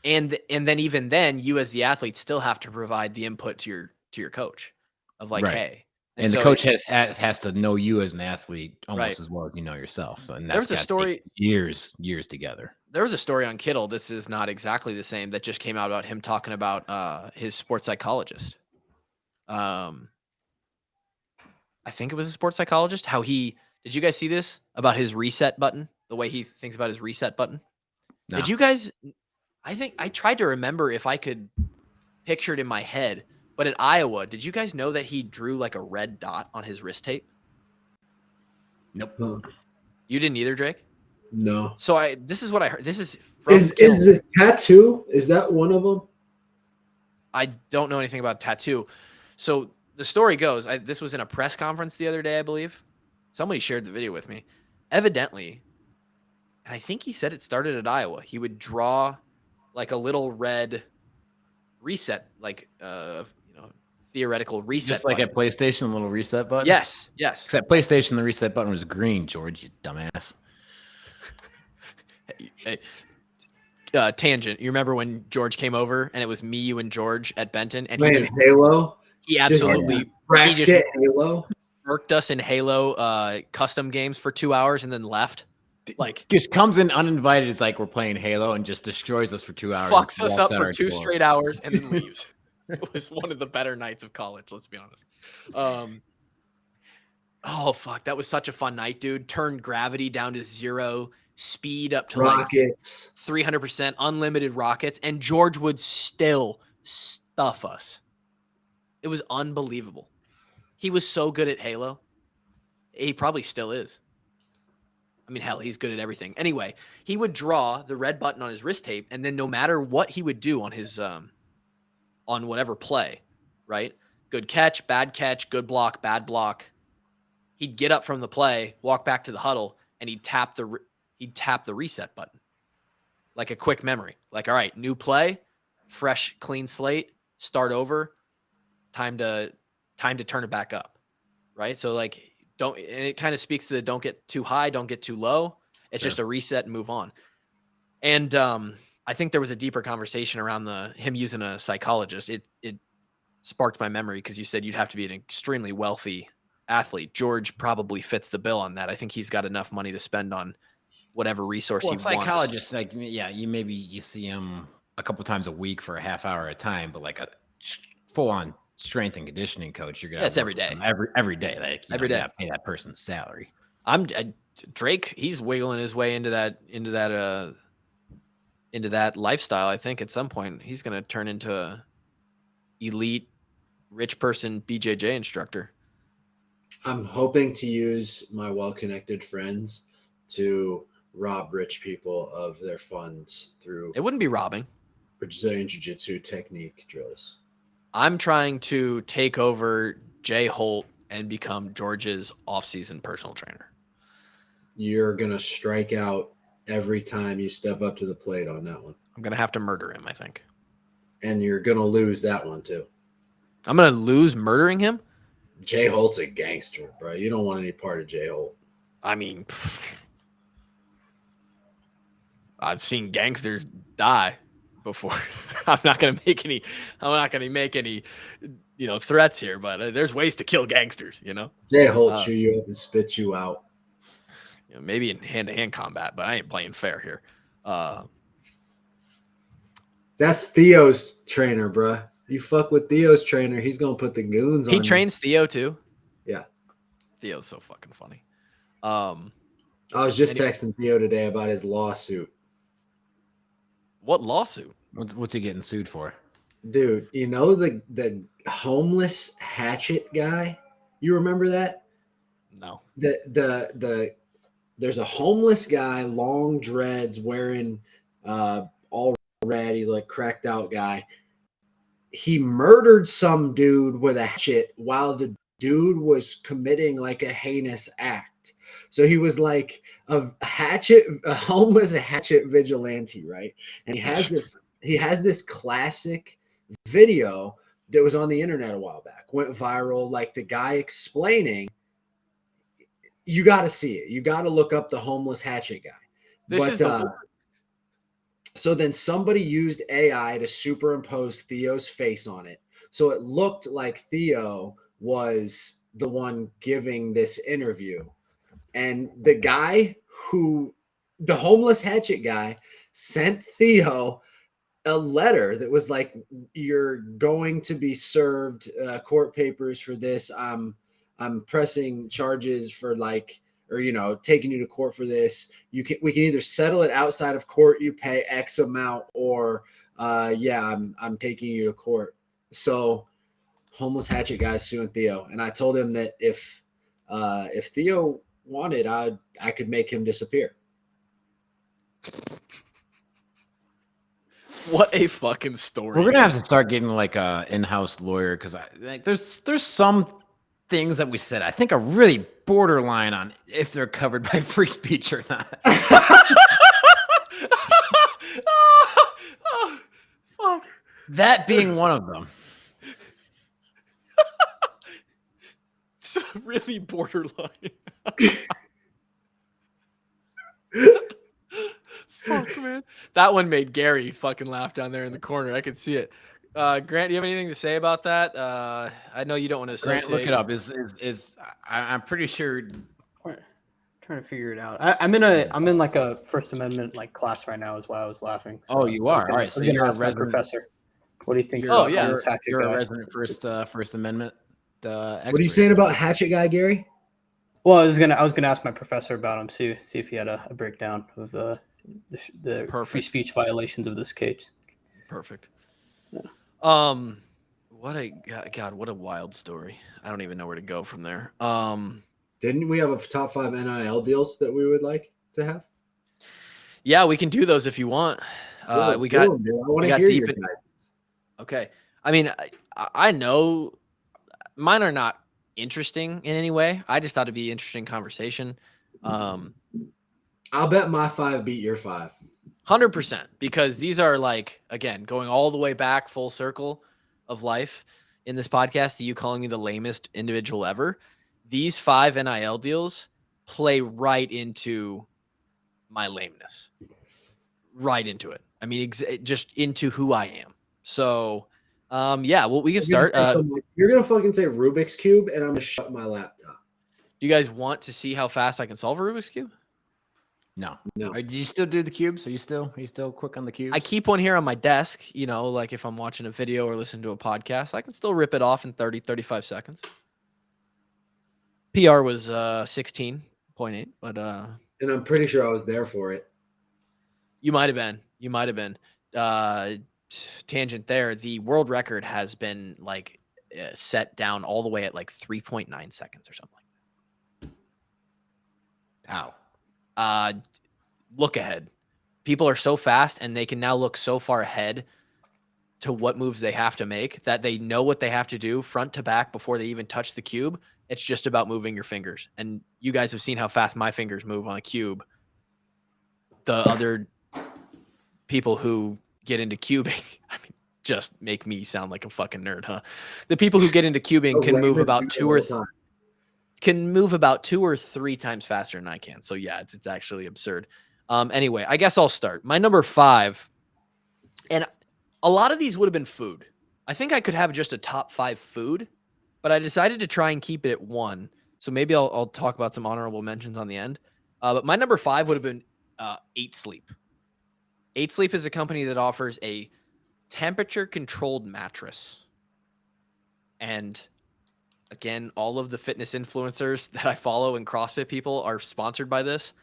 And then even then, you as the athlete still have to provide the input to your coach of like, Right. hey. And the so coach has to know you as an athlete almost Right. as well as you know yourself. So, and There that's was a got story- years together. There was a story on Kittle. This is not exactly the same that just came out about him talking about his sports psychologist. I think it was a sports psychologist. Did you guys see this about his reset button? The way he thinks about his reset button? No. Did you guys? I think I tried to remember if I could picture it in my head, but at Iowa, did you guys know that he drew like a red dot on his wrist tape? Nope. Huh. You didn't either, Drake? No. So this is what I heard. This is from Is Kittle. this tattoo? Is that one of them? I don't know anything about tattoo. So the story goes, this was in a press conference the other day, I believe. Somebody shared the video with me. Evidently, and I think he said it started at Iowa, he would draw like a little red reset, like theoretical reset Just like button. at PlayStation, a little reset button? Yes. Except PlayStation, the reset button was green, George, you dumbass. Hey, tangent. You remember when George came over and it was me, you, and George at Benton, and Halo. he absolutely Racked it Halo. worked us in Halo custom games for 2 hours and then left. Like Just comes in uninvited, it's like we're playing Halo and just destroys us for 2 hours. fucks us walks up out for our 2 door. straight hours and then leaves. It was one of the better nights of college, let's be honest. Oh fuck, that was such a fun night, dude. Turned gravity down to 0, speed up to Rockets. like 300%, unlimited rockets, and George would still stuff us. It was unbelievable. He was so good at Halo. He probably still is. I mean, hell, he's good at everything. Anyway, he would draw the red button on his wrist tape, and then no matter what he would do on his on whatever play, right? Good catch, good block, bad block. He'd get up from the play, walk back to the huddle, and he'd tap the reset button. Like a quick memory. Like, all right, new play, fresh, clean slate, start over, time to turn it back up. Right? So like and it kind of speaks to the don't get too high, don't get too low. It's just a reset and move on. And I think there was a deeper conversation around him using a psychologist. It sparked my memory because you said you'd have to be an extremely wealthy athlete. George probably fits the bill on that. I think he's got enough money to spend on whatever resource he wants. Psychologist, like, yeah, you see him a couple times a week for a half hour at a time, but like a full-on strength and conditioning coach, you're gonna it's every day. Every day. Like every day, you gotta pay that person's salary. Drake, he's wiggling his way into that lifestyle. I think at some point he's gonna turn into a elite rich person BJJ instructor. I'm hoping to use my well-connected friends to rob rich people of their funds through It wouldn't be robbing. Brazilian Jiu-Jitsu technique drills. I'm trying to take over Jay Holt and become George's off-season personal trainer. You're going to strike out every time you step up to the plate on that one. I'm going to have to murder him, I think. And you're going to lose that one too. I'm going to lose murdering him? Jay Holt's a gangster, bro. You don't want any part of Jay Holt. I mean, I've seen gangsters die before. I'm not going to make any threats here, but there's ways to kill gangsters, Jay Holt chew you up and spit you out. Maybe in hand-to-hand combat, but I ain't playing fair here. That's Theo's trainer, bro. You fuck with Theo's trainer, he's going to put the goons on you. He trains Theo too? Yeah. Theo's so fucking funny. I was just texting Theo today about his lawsuit. What lawsuit? What's he getting sued for? Dude, you know the homeless hatchet guy? You remember that? No. There's a homeless guy, long dreads, wearing all ratty, like cracked out guy. He murdered some dude with a hatchet while the dude was committing like a heinous act. So he was like a homeless hatchet vigilante, right? And he has this classic video that was on the internet a while back, went viral, like the guy explaining you got to see it. You got to look up the homeless hatchet guy. This is the so then somebody used AI to superimpose Theo's face on it. So it looked like Theo was the one giving this interview. And the homeless hatchet guy sent Theo a letter that was like, you're going to be served court papers for this. I'm pressing charges for taking you to court for this. We can either settle it outside of court, you pay X amount, or I'm taking you to court. So homeless hatchet guy's suing Theo. And I told him that if Theo wanted, I could make him disappear. What a fucking story. We're gonna have to start getting like a in-house lawyer because there's some things that we said I think are really borderline on if they're covered by free speech or not. Oh, fuck. That being one of them. It's really borderline. Fuck, man. That one made Gary fucking laugh down there in the corner. I could see it. Grant, do you have anything to say about that? I know you don't want to associate. Grant, look it up. I'm pretty sure. Trying to figure it out. I'm in like a First Amendment like class right now. Is why I was laughing. So you are. All right. So you're a resident professor. What do you think? You're a resident First Amendment. What are you saying about hatchet guy, Gary? Well, I was gonna ask my professor about him. See if he had a breakdown of the free speech violations of this case. Perfect. Yeah. What a wild story. I don't even know where to go from there. Didn't we have a top 5 NIL deals that we would like to have? Yeah, we can do those if you want. We got deep in. Okay. I mean, I know mine are not interesting in any way. I just thought it'd be interesting conversation. I'll bet my 5 beat your 5. 100%, because these are like, again, going all the way back full circle of life in this podcast to you calling me the lamest individual ever. These 5 NIL deals play right into my lameness, right into it. I mean, just into who I am. So, we can start. You're going to fucking say Rubik's Cube, and I'm going to shut my laptop. Do you guys want to see how fast I can solve a Rubik's Cube? No. Do you still do the cubes? Are you still quick on the cubes? I keep one here on my desk, like if I'm watching a video or listening to a podcast, I can still rip it off in 35 seconds. PR was 16.8, but and I'm pretty sure I was there for it. You might have been. Tangent there. The world record has been like set down all the way at like 3.9 seconds or something like that. Ow. Look ahead. People are so fast and they can now look so far ahead to what moves they have to make that they know what they have to do front to back before they even touch the cube. It's just about moving your fingers. And you guys have seen how fast my fingers move on a cube. The other people who get into cubing, I mean, just make me sound like a fucking nerd, huh? The people who get into cubing can move about 2 or 3 times faster than I can. So yeah, it's actually absurd. Anyway, I guess I'll start. My number 5, and a lot of these would have been food. I think I could have just a top 5 food, but I decided to try and keep it at 1. So maybe I'll talk about some honorable mentions on the end. But my number 5 would have been 8 Sleep. 8 Sleep is a company that offers a temperature-controlled mattress. And again, all of the fitness influencers that I follow and CrossFit people are sponsored by this.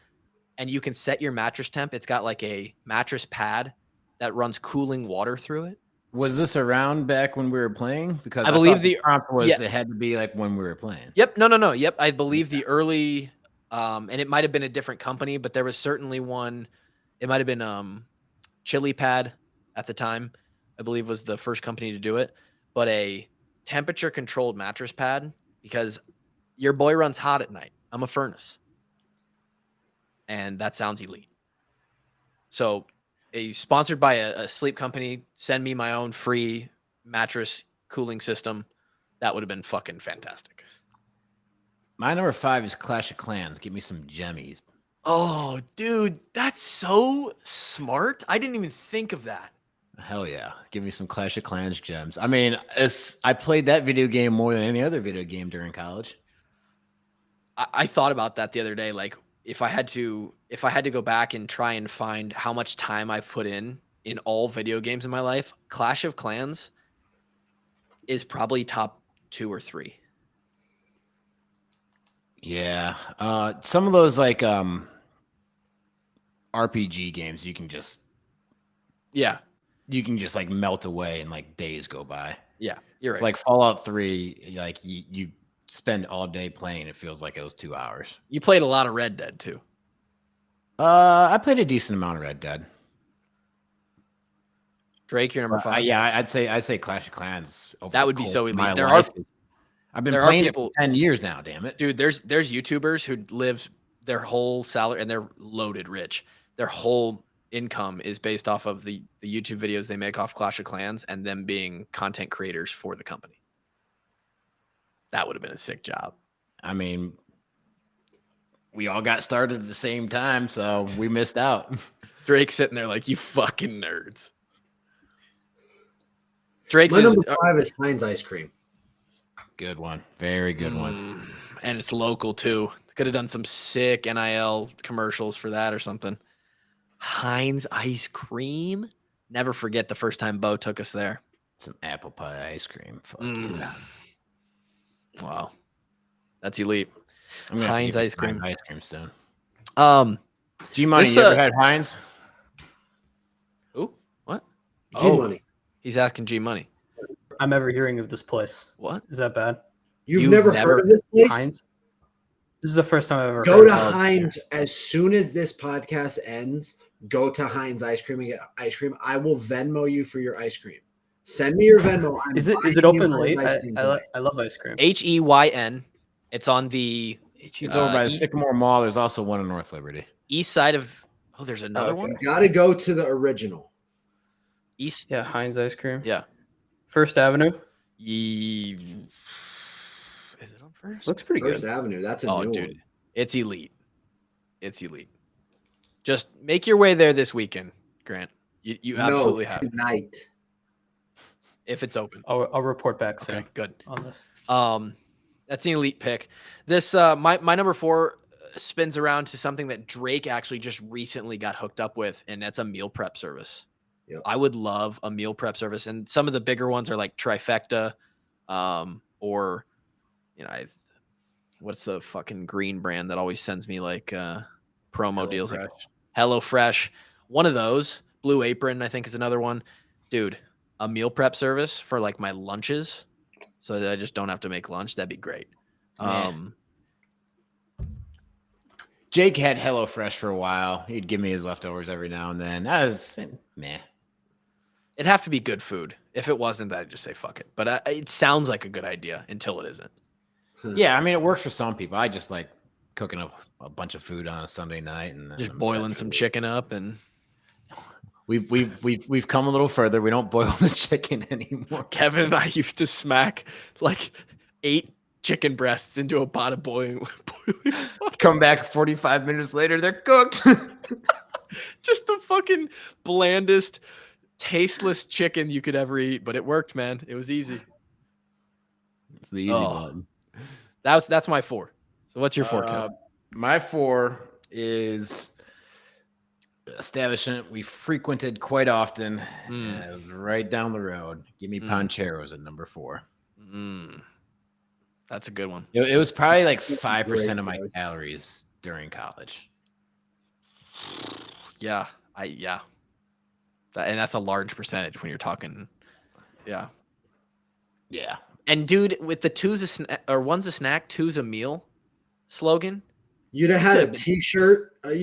And you can set your mattress temp. It's got like a mattress pad that runs cooling water through it. Was this around back when we were playing? Because I believe the prompt was it had to be like when we were playing. Yep. No. Yep. I believe the early, and it might have been a different company, but there was certainly one. It might have been Chili Pad at the time, I believe was the first company to do it. But a temperature controlled mattress pad, because your boy runs hot at night. I'm a furnace. And that sounds elite. So sponsored by a sleep company, send me my own free mattress cooling system. That would have been fucking fantastic. My number 5 is Clash of Clans. Give me some gemmies. Oh, dude, that's so smart. I didn't even think of that. Hell yeah. Give me some Clash of Clans gems. I mean, I played that video game more than any other video game during college. I thought about that the other day. Like, if I had to go back and try and find how much time I've put in all video games in my life, Clash of Clans is probably top 2 or 3. Yeah. Some of those like RPG games you can just like melt away and like days go by. Yeah, you're It's right. like Fallout 3, like you spend all day playing, it feels like it was 2 hours. You played a lot of Red Dead too. I played a decent amount of Red Dead. Drake, your number 5. Yeah, I'd say Clash of Clans. That would be so elite. I've been there playing are it people- for 10 years now, damn it. Dude, there's YouTubers who lives their whole salary, and they're loaded rich. Their whole income is based off of the YouTube videos they make off Clash of Clans and them being content creators for the company. That would have been a sick job. I mean, we all got started at the same time, so we missed out. Drake's sitting there like, you fucking nerds. Drake's My number 5 is Heinz ice cream. Good one. Very good one. And it's local too. Could have done some sick NIL commercials for that or something. Heinz ice cream. Never forget the first time Bo took us there. Some apple pie ice cream. Fuck yeah. Wow. That's elite. I'm gonna Heinz ice cream. Ice cream soon. G-Money, you ever had Heinz? Ooh, what? G-Money. He's asking G-Money. I'm ever hearing of this place. What? Is that bad? You've never heard of this place? Heinz? This is the first time I've ever Go heard to of it. Heinz as soon as this podcast ends. Go to Heinz ice cream and get ice cream. I will Venmo you for your ice cream. Send me your Venmo. Is it open late? I love ice cream. Heyn. It's on the It's over by the Sycamore Mall. There's also one in North Liberty. east side of. Oh, there's another one. You got to go to the original. East. Yeah, Heinz ice cream. Yeah. First Avenue. Is it on First? Looks pretty First good. Avenue. That's a new dude, one. it's elite. It's elite. Just make your way there this weekend, Grant. You absolutely have it, tonight. if it's open. I'll report back soon Okay, good. on this. That's an elite pick. This my number 4 spins around to something that Drake actually just recently got hooked up with, and that's a meal prep service. Yep. I would love a meal prep service, and some of the bigger ones are like Trifecta, or what's the fucking green brand that always sends me like promo deals, like HelloFresh. One of those. Blue Apron, I think, is another one. Dude, a meal prep service for like my lunches, so that I just don't have to make lunch. That'd be great. Yeah. Jake had HelloFresh for a while. He'd give me his leftovers every now and then. I was meh. It'd have to be good food. If it wasn't, I'd just say fuck it. But it sounds like a good idea until it isn't. Yeah, I mean, it works for some people. I just like cooking up a bunch of food on a Sunday night and then Just I'm boiling set for some the week. chicken up, and We've come a little further. We don't boil the chicken anymore. Kevin and I used to smack like 8 chicken breasts into a pot of boiling water. Come back 45 minutes later, they're cooked. Just the fucking blandest, tasteless chicken you could ever eat, but it worked, man. It was easy. It's the easy button. That's my 4. So what's your 4, Kevin? My 4 is establishment we frequented quite often, right down the road. Give me Pancheros at number 4. That's a good one. It was probably like 5% of my calories during college. Yeah, and that's a large percentage when you're talking. Yeah. And dude, with the one's a snack, two's a meal slogan. You'd have had a T-shirt. I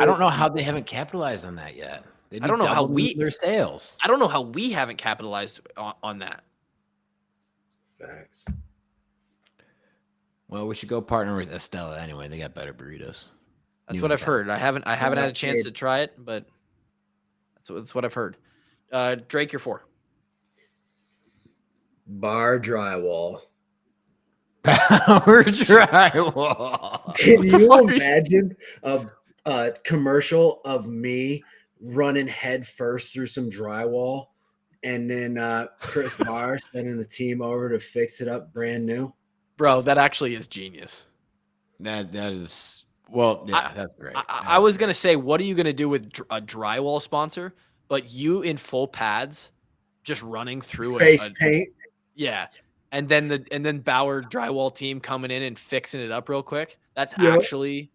don't know how they haven't capitalized on that yet. I don't know how their sales. I don't know how we haven't capitalized on that. Facts. Well, we should go partner with Estella anyway. They got better burritos. That's what I've heard. I haven't had a chance to try it, but that's what I've heard. Drake, your 4. Bar drywall. Power drywall. Can What the you fuck are you- imagine a commercial of me running head first through some drywall and then Chris Barr sending the team over to fix it up brand new? Bro, that actually is genius. That is yeah, that's great. I was gonna say, what are you gonna do with a drywall sponsor? But you in full pads, just running through Face paint. yeah, and then Bauer drywall team coming in and fixing it up real quick. That's Yep. actually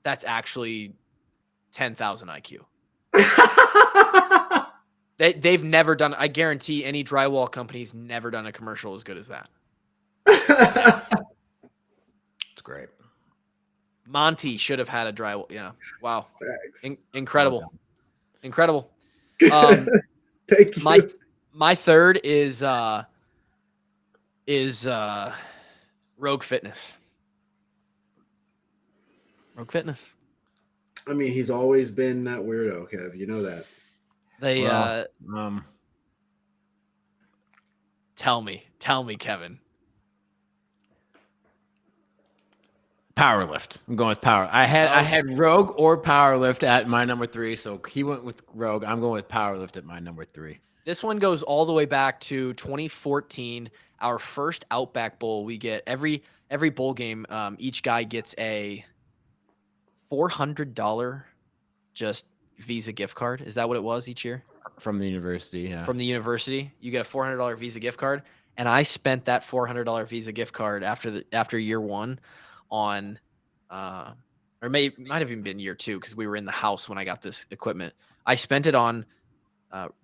10,000 IQ. They've never done. I guarantee any drywall company's never done a commercial as good as that. It's great. Monty should have had a drywall. Yeah. Wow. Thanks. Incredible. Incredible. Thank you. My third is Rogue Fitness. Rogue Fitness. I mean, he's always been that weirdo, Kev. You know that. They Well, tell me, Kevin. Powerlift. I'm going with power. I had Rogue or Powerlift at my number 3, so he went with Rogue. I'm going with Powerlift at my number 3. This one goes all the way back to 2014, our first Outback Bowl. We get every bowl game. Each guy gets a $400 just Visa gift card. Is that what it was each year? From the university, yeah. From the university, you get a $400 Visa gift card, and I spent that $400 Visa gift card after year one on, or might have even been year 2 because we were in the house when I got this equipment. I spent it on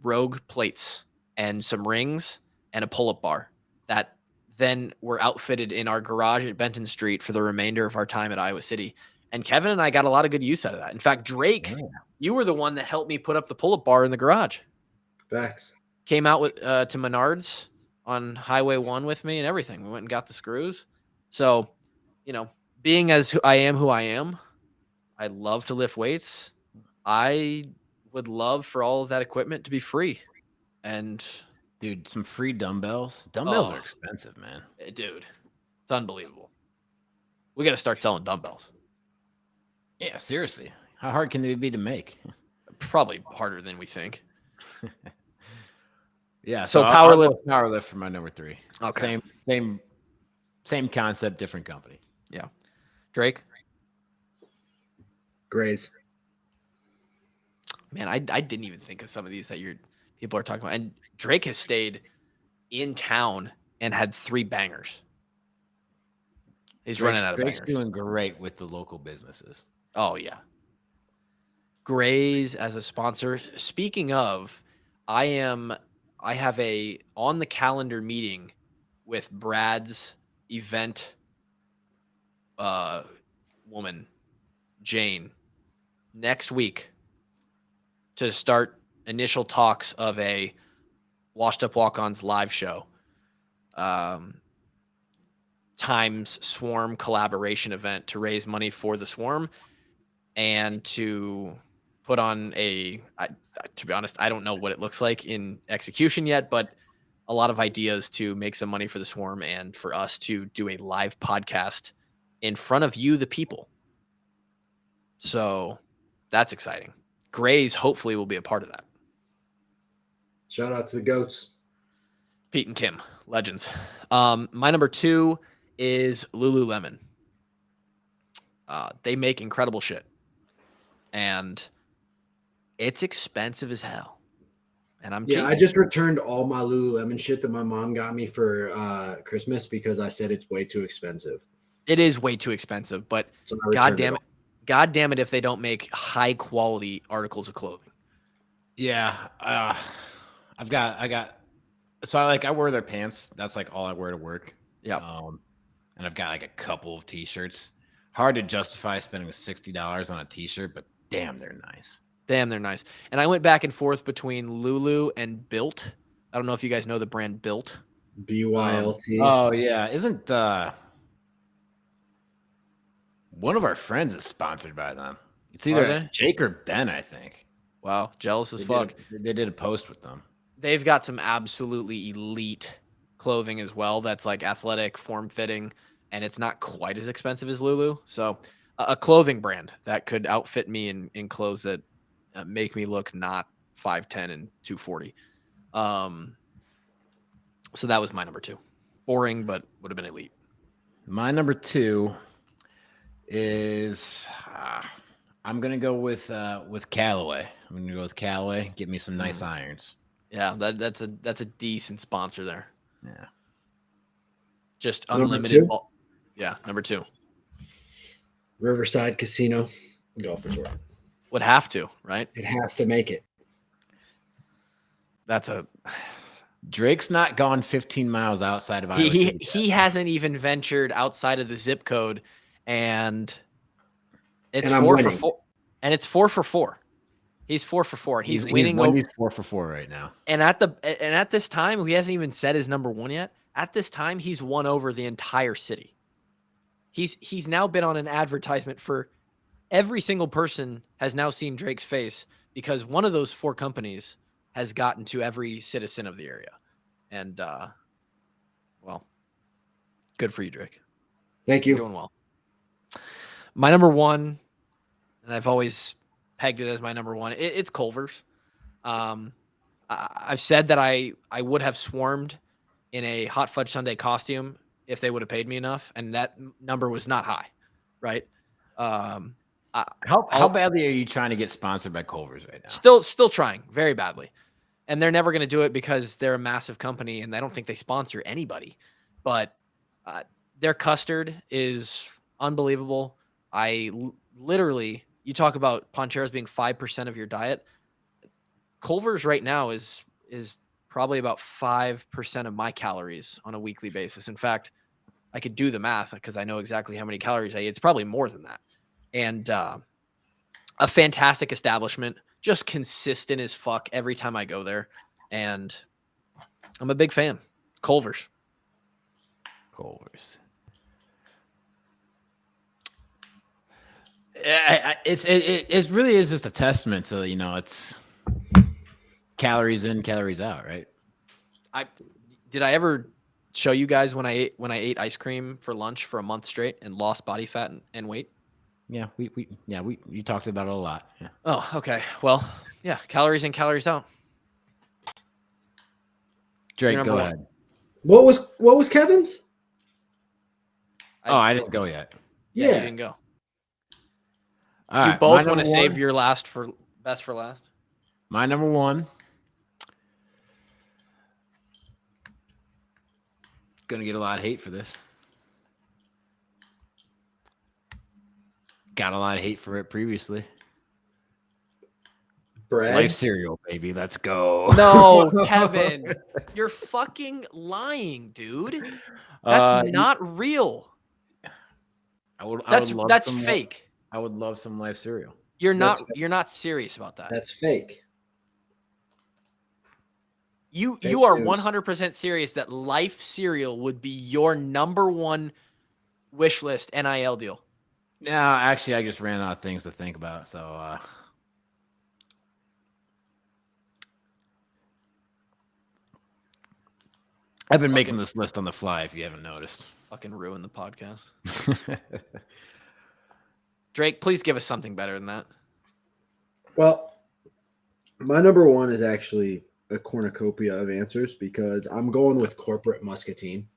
Rogue plates and some rings and a pull-up bar that then were outfitted in our garage at Benton Street for the remainder of our time at Iowa City. And Kevin and I got a lot of good use out of that. In fact, Drake, you were the one that helped me put up the pull-up bar in the garage. Facts. Came out with to Menards on Highway 1 with me and everything. We went and got the screws. So, being as I am, I love to lift weights. I would love for all of that equipment to be free. And dude, some free dumbbells. Dumbbells Oh. are expensive, man. dude, it's unbelievable. We got to start selling dumbbells. Yeah, seriously. How hard can they be to make? Probably harder than we think. Yeah, So I'll Powerlift- go Powerlift for my number 3. Okay. Same concept, different company. Drake, Grays. man, I didn't even think of some of these that people are talking about. And Drake has stayed in town and had 3 bangers. He's running out of Drake's bangers. doing great with the local businesses. Oh, yeah. Gray's as a sponsor. Speaking of, I have a on the calendar meeting with Brad's event woman, Jane, next week to start initial talks of a Washed Up Walk-Ons live show. Times Swarm collaboration event to raise money for the Swarm and to put on to be honest, I don't know what it looks like in execution yet, but a lot of ideas to make some money for the Swarm and for us to do a live podcast in front of you, the people. So that's exciting. Grays hopefully will be a part of that. Shout out to the goats. Pete and Kim, legends. My number 2 is Lululemon. They make incredible shit. And it's expensive as hell. And I'm cheap. I just returned all my Lululemon shit that my mom got me for Christmas because I said it's way too expensive. It is way too expensive, but So I God returned damn it if they don't make high quality articles of clothing. Yeah, I wear their pants. That's like all I wear to work. Yeah. And I've got like a couple of t-shirts. Hard to justify spending $60 on a t-shirt, but damn, they're nice. Damn, they're nice. And I went back and forth between Lulu and Built. I don't know if you guys know the brand Built. BYLT. Oh yeah, isn't one of our friends is sponsored by them? It's Are either they? Jake or Ben, I think. Wow, jealous as fuck. They did a post with them. They've got some absolutely elite clothing as well that's like athletic, form fitting, and it's not quite as expensive as Lulu. So a clothing brand that could outfit me in clothes that make me look not 5'10" and 240. So that was my number 2. Boring, but would have been elite. My number 2 is I'm gonna go with Callaway. I'm gonna go with Callaway. Get me some nice irons. Yeah, that's a decent sponsor there. Yeah. Just Number unlimited. 2? Yeah, number 2. Riverside Casino Golf Resort. Would have to, right? It has to make it. That's a Drake's not gone 15 miles outside of Iowa City. he hasn't even ventured outside of the zip code, and it's 4 for 4. And it's 4 for 4. He's 4 for 4. He's winning over. He's 4 for 4 right now. And at this time, he hasn't even said his number 1 yet. At this time, he's won over the entire city. He's now been on an advertisement for every single person has now seen Drake's face because one of those 4 companies has gotten to every citizen of the area. And, well, good for you, Drake. Thank you. You're doing well. My number 1, and I've always pegged it as my number 1, it's Culver's. I've said that I would have swarmed in a hot fudge sundae costume if they would have paid me enough, and that number was not high, right? How badly are you trying to get sponsored by Culver's right now? Still trying very badly, and they're never going to do it because they're a massive company, and I don't think they sponsor anybody. But their custard is unbelievable. Literally, you talk about Poncheros being 5% of your diet. Culver's right now is probably about 5% of my calories on a weekly basis. In fact, I could do the math because I know exactly how many calories I eat. It's probably more than that. And a fantastic establishment, just consistent as fuck every time I go there. And I'm a big fan. Culver's. It really is just a testament to, it's calories in, calories out, right? Did I ever show you guys when I ate ice cream for lunch for a month straight and lost body fat and weight? Yeah, we talked about it a lot. Yeah. Oh, okay. Well, yeah, calories in, calories out. Drake, go ahead. What was Kevin's? I didn't go yet. Yeah, you didn't go. All you right, both want to save your best for last? My number 1. Gonna get a lot of hate for this. Got a lot of hate for it previously. Bread? Life cereal, baby. Let's go. No, Kevin. You're fucking lying, dude. That's not real. That's fake. I would love some Life cereal. You're not serious about that. That's fake. You are 100% serious that Life cereal would be your number 1 wish list NIL deal. No, actually, I just ran out of things to think about. So, I've been making this list on the fly, if you haven't noticed. Fucking ruin the podcast. Drake, please give us something better than that. Well, my number 1 is actually a cornucopia of answers because I'm going with corporate muscatine.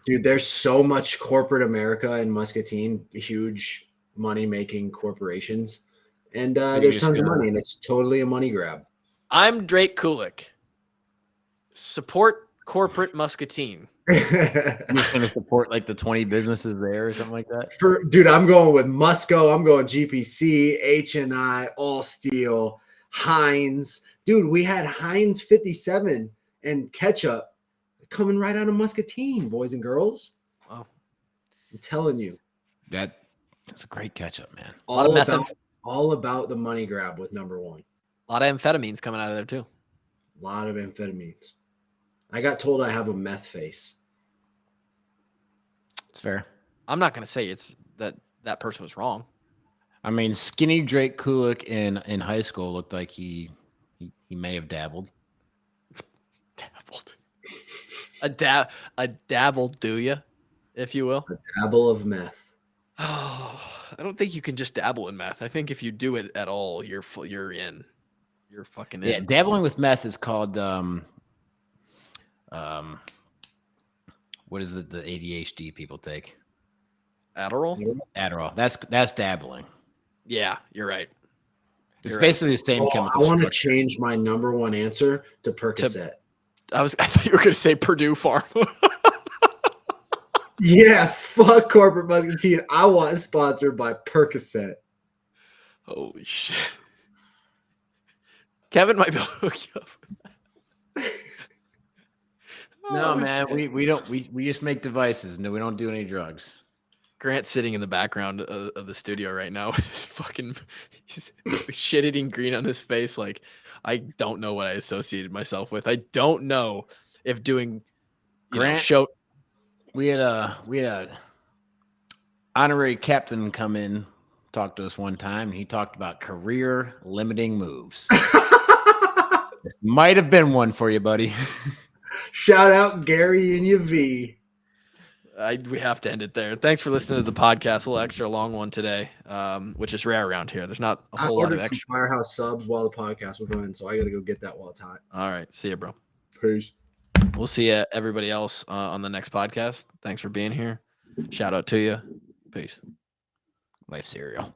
Dude, there's so much corporate America in muscatine, huge money-making corporations. And there's tons of money, and it's totally a money grab. I'm Drake Kulik. Support corporate muscatine. You're going to support like the 20 businesses there or something like that? Dude, I'm going with Musco. I'm going GPC, H&I, All Steel, Heinz. Dude, we had Heinz 57 and ketchup coming right out of muscatine, boys and girls. Wow. I'm telling you. That's a great ketchup, man. All about the money grab with number 1. A lot of amphetamines coming out of there too. A lot of amphetamines. I got told I have a meth face. It's fair. I'm not going to say it's that person was wrong. I mean, skinny Drake Kulik in high school looked like he may have dabbled. A dabble, do you, if you will? A dabble of meth. Oh, I don't think you can just dabble in meth. I think if you do it at all, you're in. You're fucking in. Yeah, dabbling with meth is called what is it the ADHD people take? Adderall? Adderall. That's dabbling. Yeah, you're right. It's You're basically the same Oh, chemical I want to structure. change my number one answer to Percocet. I thought you were gonna say Purdue Pharma. Yeah, fuck corporate muscatine. I want sponsored by Percocet. Holy shit. Kevin might be able to hook you up with that. No, Oh, man, shit. we don't we just make devices. No, we don't do any drugs. Grant's sitting in the background of the studio right now with his fucking he's shit-eating green on his face. Like, I don't know what I associated myself with. I don't know if doing Grant, show. We had a honorary captain come in, talk to us one time, and he talked about career limiting moves. This might have been one for you, buddy. Shout out Gary and UV. We have to end it there. Thanks for listening to the podcast. A little extra long one today, which is rare around here. There's not a whole lot of ordered extra. some Firehouse subs while the podcast was running, so I got to go get that while it's hot. All right. See you, bro. Peace. We'll see you, everybody else, on the next podcast. Thanks for being here. Shout out to you. Peace. Life cereal.